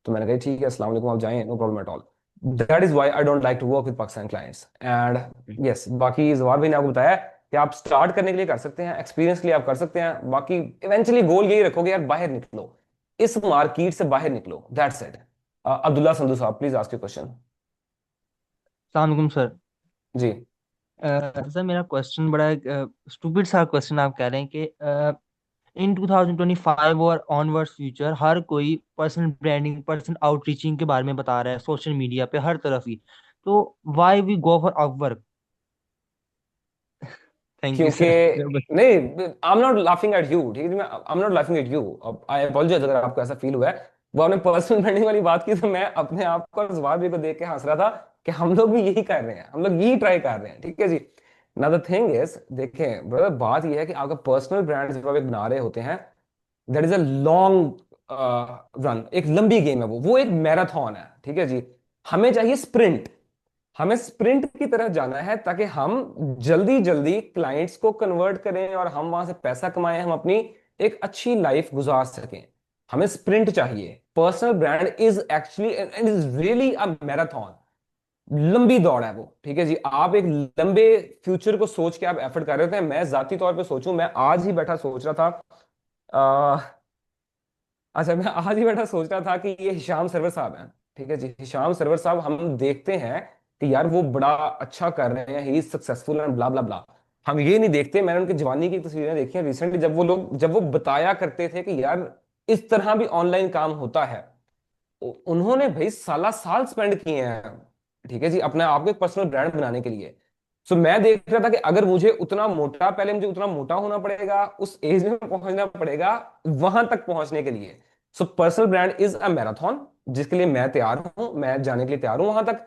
तो मैंने कहा ठीक है, अस्सलाम वालेकुम, आप जाएं, no problem at all. That is why I don't like to work with Pakistan clients. And yes, बाकी जवाब भी ने आपको बताया कि आप स्टार्ट करने के लिए कर सकते हैं, एक्सपीरियंस के लिए आप कर सकते हैं, बाकी इवेंचुअली गोल यही रखोगे यार, बाहर निकलो, इस मार्केट से बाहर निकलो, दैट्स इट। अब्दुल्ला संधू साहब प्लीज आस्क योर क्वेश्चन। सलामकुम सर। जी। सर मेरा क्वेश्चन बड़ा स्टूपिड सा क्वेश्चन। आप कह रहे हैं कि इन 2025 और ऑनवर्ड्स फ्यूचर हर कोई पर्सनल ब्रांडिंग, पर्सनल आउटरीचिंग के बारे में बता रहा है सोशल मीडिया पे हर तरफ ही। तो why we go for our? Thank you क्योंकि सर। नहीं, I am not laughing at you. ठीक है जी, मैं I am not laughing at you. अब आई अपोलोजाइज अगर आपको ऐसा फील हुआ है। वो आपने पर्सनल ब्रांडिंग वाली बात की तो मैं अपने आप को और जवाब भी को देख के हंस रहा था कि हम लोग भी यही कर रहे हैं, हम लोग यही ट्राई कर रहे हैं। ठीक है जी। ना द थिंग इज, देखें ब्रदर, बात यह है कि आपका पर्सनल ब्रांड जब आप एक बना रहे होते हैं, that is a long run, एक लंबी गेम है वो एक मैराथन है। ठीक है जी। हमें चाहिए स्प्रिंट, हमें स्प्रिंट की तरह जाना है ताकि हम जल्दी जल्दी क्लाइंट्स को कन्वर्ट करें और हम वहां से पैसा कमाएं, हम अपनी एक अच्छी लाइफ गुजार सकें। हमें स्प्रिंट चाहिए। Personal brand is actually, it is really a marathon, लंबी दौड़ है वो। ठीक है जी। आप एक लंबे फ्यूचर को सोच के आप एफर्ट कर रहे होते हैं। मैं जाती तौर पे सोचूं, मैं आज ही बैठा सोच रहा था, अच्छा मैं आज ही बैठा सोच रहा था कि ये हिशाम सरवर साहब हैं। ठीक है जी। हिशाम सरवर साहब, हम देखते हैं कि यार वो बड़ा अच्छा कर रहे हैं, he is successful and blah blah blah. हम ये नहीं देखते। मैंने उनकी जवानी की तस्वीरें देखी हैं रिसेंटली, जब वो बताया करते थे कि यार इस तरह भी ऑनलाइन काम होता है। उन्होंने भाई साला साल स्पेंड किए हैं, ठीक है जी, अपने आप को एक पर्सनल ब्रांड बनाने के लिए। सो मैं देख रहा था कि अगर मुझे उतना मोटा, पहले मुझे उतना मोटा होना पड़ेगा, उस एज में पहुंचना पड़ेगा वहां तक पहुंचने के लिए। So personal brand is a marathon, जिसके लिए मैं तैयार हूं, मैं जाने के लिए तैयार हूं वहां तक।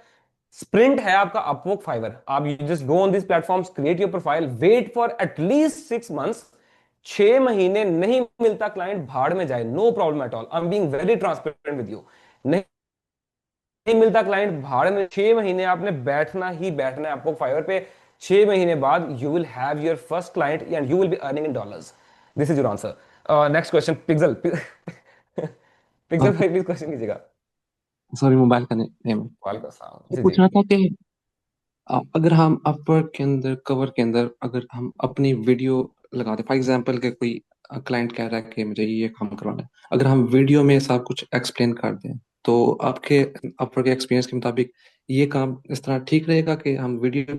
स्प्रिंट है आपका अपवर्क, फाइवर। आप you just go on this platforms, create your profile, wait for at least 6 months. 6 महीने नहीं मिलता क्लाइंट, भाड़ में जाए, no problem at all, I am being very transparent with you. नहीं मिलता क्लाइंट, भाड़ में। 6 महीने आपने बैठना ही बैठना है आपको फाइवर पे। 6 महीने बाद you will have your first client and you will be earning in dollars. This is your answer. Next question, pixel. Pixel भाई प्लीज क्वेश्चन कीजिएगा। सॉरी, मोबाइल का नेम। वालेकुम सलाम ये जी जी। पूछना था कि अगर हम अपवर्क के अंदर, कवर के अंदर, अगर हम अपनी वीडियो लगाते, फॉर एग्जांपल के कोई क्लाइंट कह रहा है कि मुझे ये काम करवाना है, अगर हम वीडियो में सब कुछ एक्सप्लेन कर दें, तो आपके अपवर्क के एक्सपीरियंस के मुताबिक ये काम इस तरह ठीक रहेगा कि हम वीडियो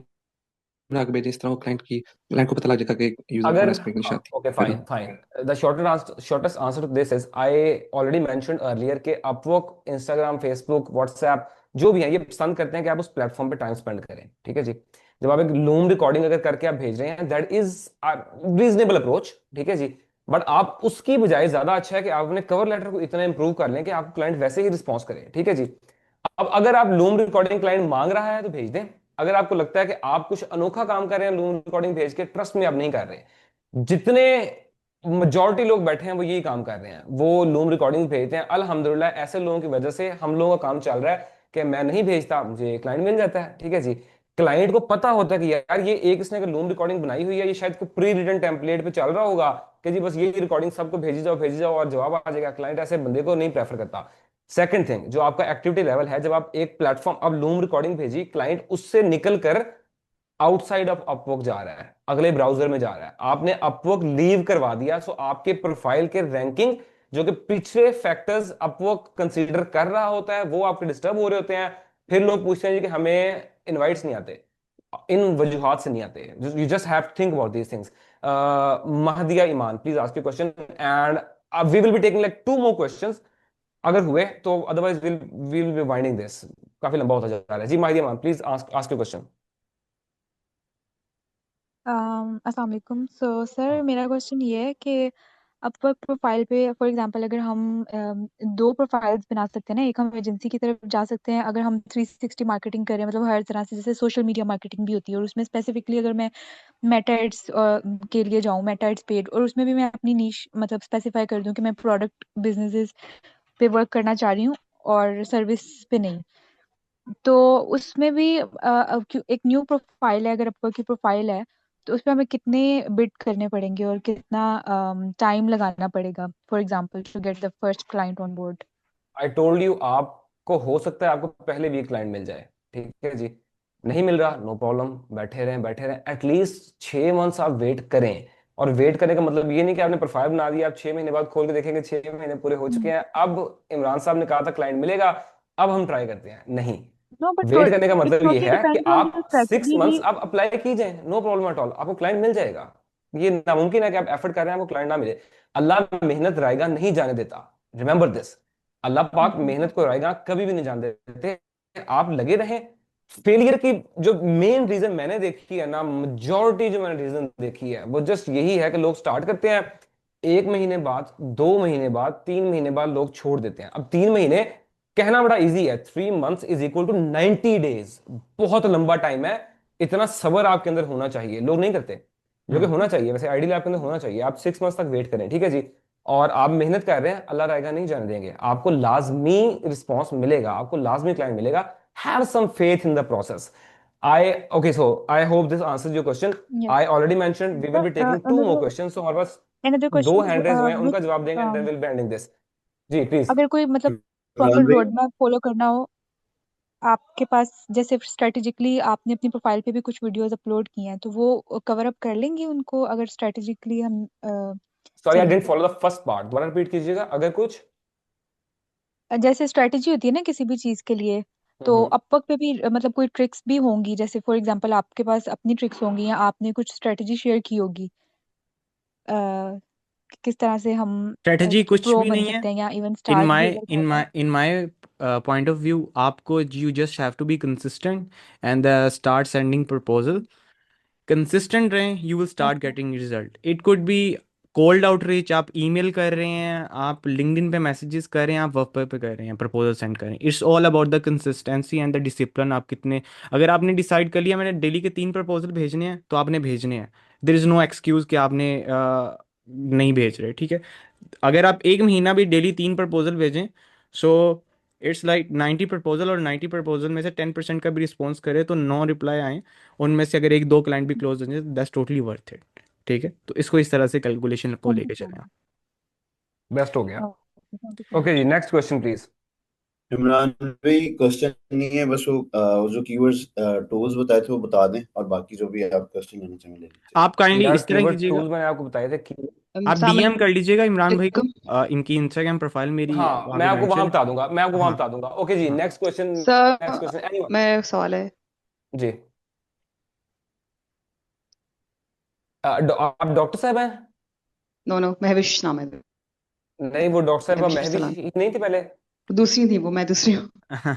बना के भेजें, इस तरह वो क्लाइंट को पता लग जाएगा कि यूजर अगर कौन है, इसमें इंग्लिश आती ओके, है। Fine fine. The shortest answer to this is, I already mentioned earlier के अपवर्क, इंस्टाग्राम, फेसबुक, व्हाट्सएप जो भी है, ये पसंद करते हैं कि आप उस प्लेटफॉर्म पे टाइम स्पेंड करें, ठीक है जी। जब आप एक लूम रिकॉर्डिंग अगर करके आप भेज रहे हैं, दैट इज रीजनेबल अप्रोच, ठीक है जी। बट आप उसकी बजाय ज्यादा अच्छा है कि आप अपने कवर लेटर को इतना इंप्रूव कर लें कि आपको क्लाइंट वैसे ही रिस्पॉन्स करे, ठीक है जी। अब अगर आप लूम रिकॉर्डिंग क्लाइंट मांग रहा है तो भेज दें। अगर आपको लगता है कि आप कुछ अनोखा काम कर रहे हैं लूम रिकॉर्डिंग भेज के, ट्रस्ट में आप नहीं कर रहे। जितने मेजोरिटी लोग बैठे हैं वो यही काम कर रहे हैं, वो लूम रिकॉर्डिंग भेजते हैं। अल्हम्दुलिल्लाह ऐसे लोगों की वजह से हम लोगों का काम चल रहा है कि मैं नहीं भेजता, मुझे क्लाइंट मिल जाता है, ठीक है जी। क्लाइंट को पता होता है कि यार ये एक इसने अगर लूम रिकॉर्डिंग बनाई हुई है, ये शायद कोई प्री रिटन टेम्पलेट पे चल रहा होगा कि जी बस ये रिकॉर्डिंग सबको भेजी जाओ और जवाब आ जाएगा। क्लाइंट ऐसे बंदे को नहीं प्रेफर करता। सेकंड थिंग, जो आपका एक्टिविटी लेवल है, जब आप एक प्लेटफॉर्म, अब लूम रिकॉर्डिंग भेजी, क्लाइंट उससे निकल कर आउटसाइड ऑफ अपवर्क जा रहा है, अगले ब्राउजर में जा रहा है, आपने अपवर्क लीव करवा दिया, सो आपके प्रोफाइल के रैंकिंग, जो कि पिछले फैक्टर्स अपवर्क कंसीडर कर रहा होता है, वो आपके डिस्टर्ब हो रहे होते हैं। फिर लोग पूछते हैं जी कि हमें इनवाइट्स नहीं आते, इन वजूहात से नहीं आते। You just have think about these things. Mahdiya Iman, please ask your question and we will be taking like 2 more questions अगर हुए तो, otherwise will be winding this. काफी लंबा होता जा रहा है जी। Mahdiya Iman, please ask ask your question. अस्सलाम वालेकुम। सर मेरा क्वेश्चन ये है कि अपवर्क प्रोफाइल पे फॉर एग्जांपल अगर हम दो प्रोफाइल्स बना सकते हैं ना, एक हम एजेंसी की तरफ जा सकते हैं अगर हम 360 मार्केटिंग करें, मतलब हर तरह से, जैसे सोशल मीडिया मार्केटिंग भी होती है, और उसमें स्पेसिफिकली अगर मैं मेटा एड्स के लिए जाऊँ, मेटा एड्स पेड, और उसमें भी मैं अपनी नीश मतलब स्पेसिफाई कर दूं कि मैं प्रोडक्ट बिजनेसेस पे वर्क करना चाह रही हूँ और सर्विस पे नहीं। तो उसमें भी एक न्यू प्रोफाइल है, अगर अपवर्क की प्रोफाइल है तो उस पर हमें कितने बिड करने पड़ेंगे और कितना टाइम लगाना पड़ेगा for example to get the first client on board. I told you, आपको हो सकता है आपको पहले वीक क्लाइंट मिल जाए, ठीक है जी। नहीं मिल रहा, नो प्रॉब्लम, बैठे रहें, एटलीस्ट 6 मंथ्स आप वेट करें। और वेट करने का मतलब ये नहीं कि आपने प्रोफाइल बना दिया, आप 6 महीने बाद खोल के देखेंगे 6 महीने पूरे हो चुके हैं, अब इमरान साहब ने कहा था क्लाइंट मिलेगा, अब हम ट्राई करते हैं। नहीं, नो बट वेट करने का इट मतलब ये टोटली है कि डिपेंड्स ऑन द आप सिक्स स्ट्रेटजी मंथ्स भी। आप अप्लाई कीजिए, नो प्रॉब्लम एट ऑल, आपको क्लाइंट मिल जाएगा। ये नामुमकिन है कि आप एफर्ट कर रहे हैं आपको क्लाइंट ना मिले। अल्लाह मेहनत रायगा नहीं जाने देता, रिमेंबर दिस। अल्लाह पाक मेहनत को रायगा कभी भी नहीं जाने देते। आप लगे रहें। फेलियर की जो मेन रीजन मैंने देखी है ना, मेजोरिटी जो मैंने रीजन देखी है, वो जस्ट यही है कि लोग स्टार्ट करते हैं, 1 महीने बाद, 2 महीने बाद, 3 महीने बाद लोग छोड़ देते हैं। अब 3 महीने कहना बड़ा इजी है, 3 months is equal to 90 days, बहुत लंबा टाइम है। इतना सब्र आपके अंदर होना चाहिए, लोग नहीं करते, जो कि होना चाहिए। वैसे आइडियली आपके अंदर होना चाहिए। आप 6 मंथ्स तक वेट करें, ठीक है जी। और आप मेहनत कर रहे हैं, अल्लाह रायगा नहीं जाने देंगे, आपको लाजमी रिस्पॉन्स मिलेगा, आपको लाजमी क्लाइंट मिलेगा। Have some faith in the process. I okay, so I hope this answers your question. Yes I already mentioned we will be taking two more another question, so हमारे पास अनदर दो question hand raise हुए हैं, which उनका जवाब देंगे and then will be ending this. जी please. अगर कोई मतलब इमरान प्रॉपर भाई, रोड मैप फॉलो करना हो आपके पास, जैसे स्ट्रेटेजिकली आपने अपनी प्रोफाइल पे भी कुछ वीडियोस अपलोड किए हैं, तो वो कवर अप कर लेंगे उनको अगर स्ट्रेटेजिकली हम सॉरी आई चलें डेंट तो। फॉलो द फर्स्ट पार्ट, दोबारा रिपीट कीजिएगा। अगर कुछ जैसे स्ट्रेटेजी होती है ना किसी भी चीज के लिए, तो अपवर्क पे भी मतलब कोई ट्रिक्स भी होंगी, जैसे फॉर एग्जांपल आपके पास अपनी ट्रिक्स होंगी या आपने कुछ स्ट्रेटजी शेयर की होगी, अ, कि किस तरह से हम स्ट्रेटजी कुछ प्रो भी बन नहीं है। सकते हैं या इवन इन स्टार्स भी माय अगर इन करना है। My in my point of view, आपको you just have to be consistent and start sending proposal. Consistent रहें, you will start okay. Getting result. It could be cold outreach, आप email कर रहे हैं, आप लिंक्डइन पे मैसेजेस कर रहे हैं, आप वर्क पे कर रहे हैं, प्रपोजल सेंड कर रहे हैं। It's all about the consistency and the discipline. आप कितने, अगर आपने डिसाइड कर लिया मैंने डेली के 3 प्रपोजल भेजने हैं, तो आपने भेजने हैं। देर इज़ नो एक्सक्यूज कि आपने नहीं भेज रहे, ठीक है। अगर आप एक महीना भी डेली 3 प्रपोजल भेजें, सो इट्स लाइक 90 प्रपोजल, और 90 प्रपोजल में से 10% का भी रिस्पॉन्स करे तो 9 रिप्लाई आए, उनमें से अगर एक दो क्लाइंट भी क्लोज हो जाए, दैट्स टोटली वर्थ इट। ठीक है, तो इसको इस तरह से कैलकुलेशन को थैंक यू लेके सो चलें मच। आप। बेस्ट हो गया। Thank you so okay much. जी, नेक्स्ट क्वेश्चन प्लीज। इमरान भाई क्वेश्चन नहीं है, बस वो जो कीवर्ड्स टूल्स बताए थे वो बता दें, और बाकी जो भी आप क्वेश्चन करना चाहें ले लीजिए। आप काइंडली यार इस तरह कीवर्ड कीजिएगा, टूल्स मैंने आपको बताए थे की। आप डीएम कर लीजिएगा इमरान भाई को। अलैक्म इनकी इंस्टाग्राम प्रोफाइल मेरी हाँ, वहाँ मैं पे आपको वहां मेंशन बता दूंगा, मैं आपको है। वहां हाँ बता दूंगा। ओके जी, हाँ। Next question. Next sir question anyone. मैं सवाल है। जी। आप डॉक्टर साहब हैं? नो नो, महविश नाम है। नहीं, वो डॉक्टर साहब महविश महवी सलाम। ही नहीं थी पहले? दूसरी थी वो, मैं दूसरी हूँ।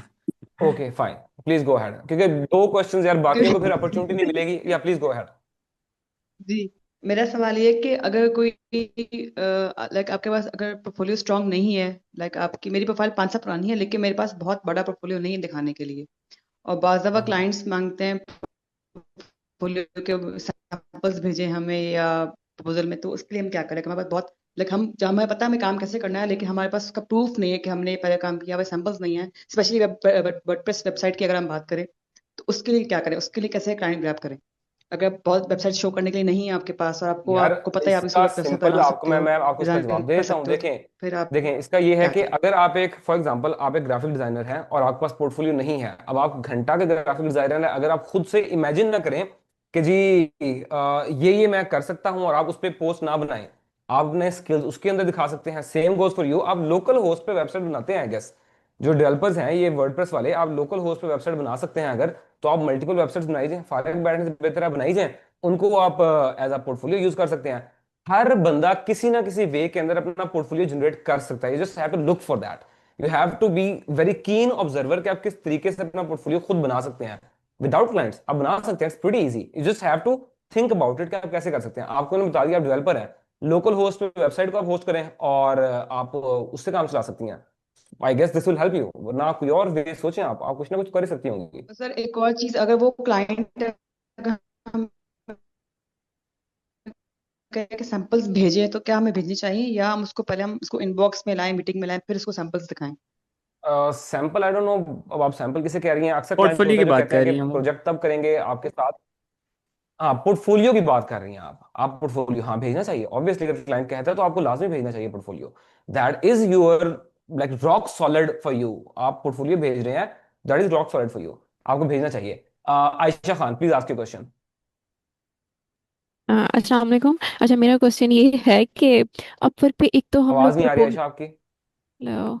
Okay fine, please go ahead, क्योंकि दो क्वेश्चंस यार, बाकियों को फिर अपॉर्चुनिटी नहीं मिलेगी। या प्लीज गो अहेड। जी, मेरा सवाल ये है कि अगर कोई लाइक आपके पास अगर पोर्टफोलियो स्ट्रांग नहीं है, लाइक आपकी मेरी प्रोफाइल 5 साल पुरानी है लेकिन मेरे पास बहुत बड़ा पोर्टफोलियो नहीं है दिखाने के लिए, और बाज़ दफ़ा क्लाइंट्स मांगते हैं पोर्टफोलियो के सैंपल्स भेजें हमें या प्रपोजल में, तो उसके लिए हम क्या करें? हमारे पास बहुत लाइक हम जहाँ हमें पता है हमें काम कैसे करना है, लेकिन हमारे पास उसका प्रूफ नहीं है कि हमने पहले काम किया हुआ, सैंपल्स नहीं है। स्पेशली वर्डप्रेस वेबसाइट की अगर हम बात करें, तो उसके लिए क्या करें? उसके लिए कैसे क्लाइंट ग्रैब करें? अगर बहुत वेबसाइट शो करने के लिए नहीं है आपके पास, और आपको यार आपको पता है आप इसी इसका वेबसाइट सिंपल, बना आपको सकते हो, मैं आपको इसका डिजाइन जवाब दे कर देता हूँ। सकते हो, तो देखें, फिर आप देखें इसका ये है क्या कि करें? अगर आप एक, फॉर एग्जांपल आप एक ग्राफिक डिजाइनर हैं और आपके पास पोर्टफोलियो नहीं है, अब आप घंटा के ग्राफिक डिजाइनर हैं, अगर आप खुद से इमेजिन ना करें कि जी ये मैं कर सकता हूं, और आप उस पर पोस्ट ना बनाएं, आप अपने स्किल्स उसके अंदर दिखा सकते हैं। सेम गोज फॉर यू, आप लोकल होस्ट पे वेबसाइट बनाते हैं, आई गेस जो डेवलपर्स हैं ये वर्डप्रेस वाले, आप लोकल होस्ट पे वेबसाइट बना सकते हैं अगर, तो आप मल्टीपल वेबसाइट्स बनाई जाए, फारिग बैठने से बेहतर आप बनाई जाए, उनको आप एज अ पोर्टफोलियो यूज कर सकते हैं। हर बंदा किसी ना किसी वे के अंदर अपना पोर्टफोलियो जनरेट कर सकता है। You just have to look for that. You have to be very keen observer कि आप किस तरीके से अपना पोर्टफोलियो खुद बना सकते हैं विदाउट क्लाइंट्स। आप बना सकते हैं, it's pretty easy. You just have to think about it कि आप कैसे कर सकते हैं। आपको मैंने बता दिया, आप डेवलपर हैं, लोकल होस्ट पे वेबसाइट को आप होस्ट करें और आप उससे काम चला सकती हैं। I guess this will help you, वरना आप कोई और वे सोचें, आप कुछ ना कुछ कर ही सकती होंगी। तो सर एक और चीज, अगर वो क्लाइंट अगर हम कहें कि सैंपल्स भेजें, तो क्या हमें भेजनी चाहिए, या हम उसको पहले हम उसको इनबॉक्स में लाएं, मीटिंग में लाएं, फिर उसको सैंपल्स दिखाएं? सैंपल आई डोंट नो, अब आप सैंपल किसे कह रही हैं? अक्सर क्लाइंट पोर्टफोलियो होता की है जो बात कहते हैं कर कि रही हैं वो। प्रोजेक्ट तब करेंगे आपके साथ। हाँ, पोर्टफोलियो की बात कर रही हैं आप पोर्टफोलियो, हाँ भेजना चाहिए ऑब्वियसली। अगर क्लाइंट कहता है तो आपको लाजमी भेजना चाहिए portfolio. That is your like rock solid for you. आप पोर्टफोलियो भेज रहे हैं, that is rock solid for you, आपको भेजना चाहिए। Ayesha Khan, please ask your question. अस्सलाम वालेकुम। अच्छा, मेरा क्वेश्चन ये है कि अपवर्क पे एक तो हम लोग आवाज नहीं आ रही प्रपोज। आयशा आपकी, हेलो।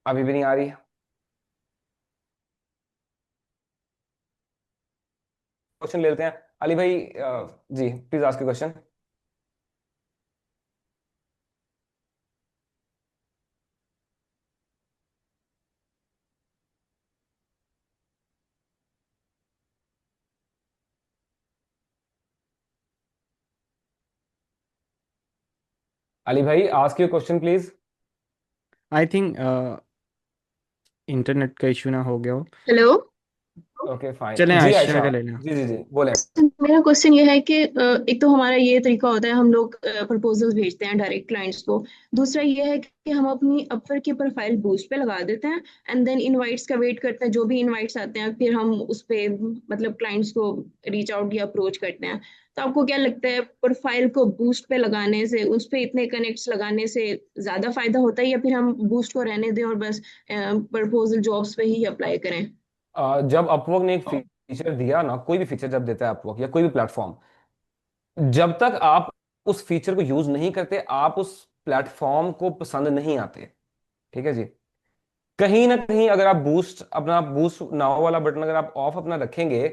अभी भी नहीं आ रही। क्वेश्चन ले लेते हैं, अली भाई। जी please ask your question. Ali भाई, ask your question please. I think internet का इशू ना हो गया हो। हेलो। ओके चलें फाइन जी, आयशा आयशा। का लेना। जी जी जी, बोले। मेरा क्वेश्चन ये है कि एक तो हमारा ये तरीका होता है, हम लोग प्रपोजल्स भेजते हैं डायरेक्ट क्लाइंट्स को। दूसरा ये है कि हम अपनी अपवर्क की प्रोफाइल बूस्ट पे लगा देते हैं, एंड देन इनवाइट्स का वेट करते हैं, जो भी इनवाइट्स आते हैं फिर हम उस पे मतलब क्लाइंट्स को रीच आउट या अप्रोच करते हैं। तो आपको क्या लगता है, प्रोफाइल को बूस्ट पे लगाने से, उस पे इतने कनेक्ट्स लगाने से ज्यादा फायदा होता है, या फिर हम बूस्ट को रहने दें और बस प्रपोजल जॉब्स पे ही अप्लाई करें? जब अपवर्क ने एक फीचर दिया ना, कोई भी फीचर जब देता है अपवर्क या कोई भी प्लेटफॉर्म, जब तक आप उस फीचर को यूज नहीं करते, आप उस प्लेटफॉर्म को पसंद नहीं आते। ठीक है जी। कहीं ना कहीं अगर आप बूस्ट नाउ वाला बटन अगर आप ऑफ अपना रखेंगे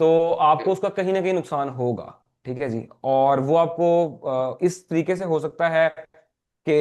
तो आपको उसका कहीं ना कहीं नुकसान होगा। ठीक है जी। और वो आपको इस तरीके से हो सकता है कि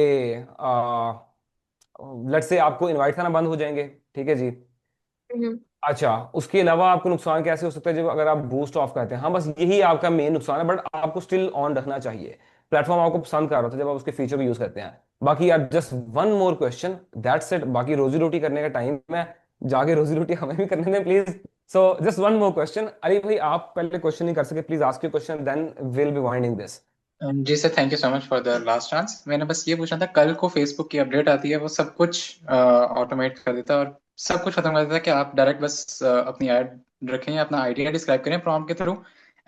लेट्स से आपको इनवाइट करना बंद हो जाएंगे। ठीक है जी। हम्म। अच्छा, उसके अलावा आपको नुकसान कैसे हो सकता है जब अगर आप बूस्ट ऑफ करते हैं? हाँ, बस यही आपका मेन नुकसान है, बट आपको स्टिल ऑन रखना चाहिए। प्लेटफॉर्म आपको पसंद कर रहा था जब आप उसके फीचर को यूज करते हैं। बाकी यार just one more question, that's it. बाकी रोजी रोटी करने का टाइम है, जाके रोजी रोटी हमें भी करने दें please. So just one more question. Ali भाई, आप पहले क्वेश्चन नहीं कर सके, please ask you question, then will be winding this. जी sir, thank you so much for the last chance. मैंने बस ये पूछना था, कल को फेसबुक की अपडेट आती है, वो सब कुछ ऑटोमेट कर देता है और सब कुछ खत्म कर देता है कि आप डायरेक्ट बस अपनी ऐड रखें, अपना आइडिया डिस्क्राइब करें प्रॉम्प्ट के थ्रू,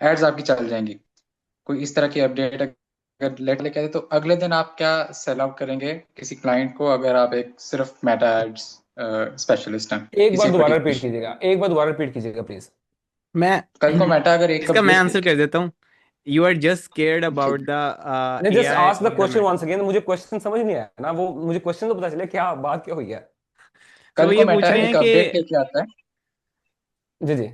एड्स आपकी चल जाएंगी। कोई इस तरह की अपडेट अगर लेट लेके आए तो अगले दिन आप क्या सेल आउट करेंगे किसी क्लाइंट को, अगर आप एक सिर्फ मेटा एड्स स्पेशलिस्ट हैं एक बार किसी दोबारा रिपीट पर्टिकुलर। कीजिएगा, एक बार दोबारा रिपीट कीजिएगा प्लीज। मैं कल को मेटा अगर एक इसका मैं अपडेट। आंसर कर देता हूँ। यू आर जस्ट स्केयर्ड जी अबाउट द नहीं, a just I ask the on the question meta. Once again. मुझे क्वेश्चन समझ नहीं आया ना, वो मुझे क्वेश्चन तो पता चले क्या बात क्या हुई है। सो कल को ये पूछ मेटा रहे हैं एक कि अपडेट लेके आता है। जी जी।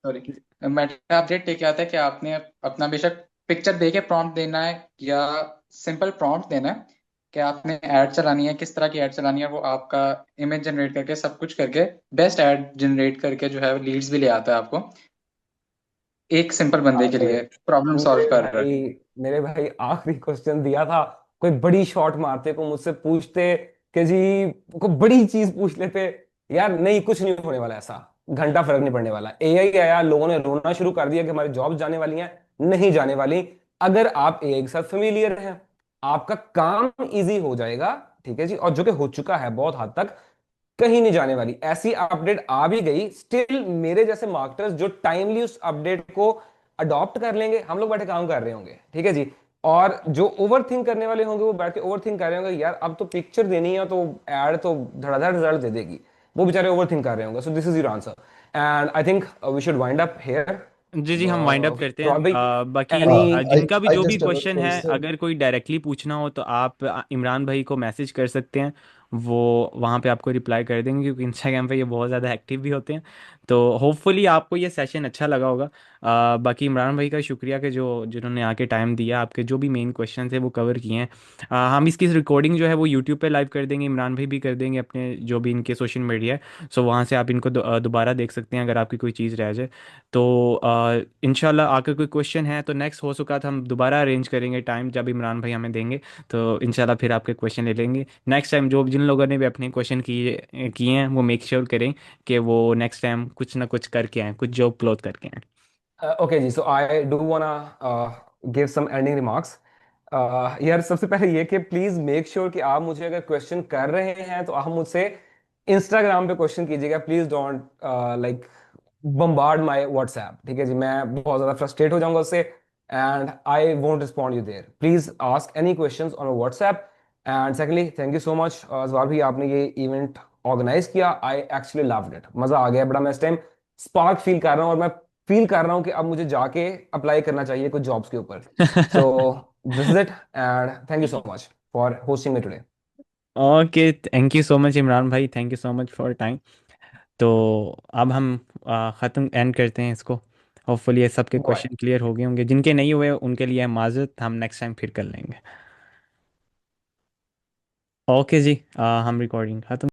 सॉरी, मेटा अपडेट लेके आता है कि आपने अपना बेशक पिक्चर दे के प्रॉम्प्ट देना है या सिंपल प्रॉम्प्ट देना है कि आपने ऐड चलानी है, किस तरह की ऐड चलानी है, वो आपका इमेज जनरेट करके सब कुछ करके बेस्ट ऐड जनरेट करके जो है लीड्स भी ले आता है आपको, एक सिंपल बंदे के अरे लिए प्रॉब्लम सॉल्व मेरे कर रहा है। भाई, मेरे भाई आखिरी क्वेश्चन दिया था, कोई बड़ी शॉट मारते को मुझसे पूछते कि जी कोई बड़ी चीज पूछ लेते। यार नहीं, कुछ नहीं होने वाला ऐसा, घंटा फर्क नहीं पड़ने वाला। एआई आया, लोगों ने रोना शुरू कर दिया कि हमारी जॉब जाने वाली हैं। नहीं जाने वाली। अगर आप एआई के साथ फेमिलियर हैं, आपका काम इजी हो जाएगा। ठीक है जी। और जो कि हो चुका है बहुत हद तक, कहीं नहीं जाने वाली। ऐसी अपडेट आ भी गई, स्टिल मेरे जैसे मार्केटर्स जो टाइमली उस अपडेट को अडॉप्ट कर लेंगे, हम लोग बैठे काम कर रहे होंगे। ठीक है जी। और जो ओवर थिंक करने वाले होंगे वो बैठ के ओवर थिंक कर रहे होंगे, यार अब तो पिक्चर देनी है तो एड तो धड़ाधड़ रिजल्ट दे देगी। वो बेचारे ओवर थिंक कर रहे होंगे। So this is your answer and I think we should wind up here. जी जी, हम वाइंड अप करते हैं। भाई, बाकी एनी I जिनका भी I जो भी just have a क्वेश्चन है, question. अगर कोई डायरेक्टली पूछना हो तो आप इमरान भाई को मैसेज कर सकते हैं। वो वहाँ पे आपको रिप्लाई कर देंगे, क्योंकि इंस्टाग्राम पे ये बहुत ज़्यादा एक्टिव भी होते हैं। तो होपफुली आपको ये सेशन अच्छा लगा होगा। बाकी इमरान भाई का शुक्रिया कि जो जिन्होंने आके टाइम दिया, आपके जो भी मेन क्वेश्चन थे वो कवर किए हैं। हम इसकी रिकॉर्डिंग जो है वो यूट्यूब पे लाइव कर देंगे, इमरान भाई भी कर देंगे अपने जो भी इनके सोशल मीडिया है। सो वहाँ से आप इनको दोबारा देख सकते हैं अगर आपकी कोई चीज़ रह जाए। तो इंशाल्लाह आकर कोई क्वेश्चन है तो नेक्स्ट हो सका था हम दोबारा अरेंज करेंगे टाइम जब इमरान भाई हमें देंगे। तो इंशाल्लाह फिर आपके क्वेश्चन ले लेंगे नेक्स्ट टाइम। जो जिन लोगों ने भी अपने क्वेश्चन किए किए हैं वो मेक श्योर करें कि वो नेक्स्ट टाइम कुछ ना कुछ करके आए, कुछ जॉब क्लोज करके आए। ओके जी। So I do wanna give some ending remarks. यार सबसे पहले ये कि प्लीज मेक श्योर कि आप मुझे अगर क्वेश्चन कर रहे हैं तो आप मुझसे इंस्टाग्राम पे क्वेश्चन कीजिएगा। Please don't like bombard my WhatsApp. ठीक है जी, मैं बहुत ज्यादा फ्रस्ट्रेट हो जाऊंगा उससे and I won't respond you there. Please ask any questions on WhatsApp. And secondly, thank you so much जवार भी, आपने ये इवेंट ऑर्गेनाइज किया। आई एक्चुअली लव्ड इट, मजा आ गया बड़ा। मैं इस टाइम स्पार्क फील कर रहा हूँ और मैं फील कर रहा हूँ कि अब मुझे जाके अप्लाई करना चाहिए कुछ जॉब्स के ऊपर। So this is it and thank you so much for hosting me today. Okay, thank you so much Imran भाई, thank you so much for time. तो अब हम ख़त्म एंड करते हैं इसको। होपफुली ये सबके बाय। क्वेश्चन क्लियर हो गए होंगे, जिनके नहीं हुए उनके लिए माजरत, हम नेक्स्ट टाइम फिर कर लेंगे। ओके जी, हम रिकॉर्डिंग ख़त्म।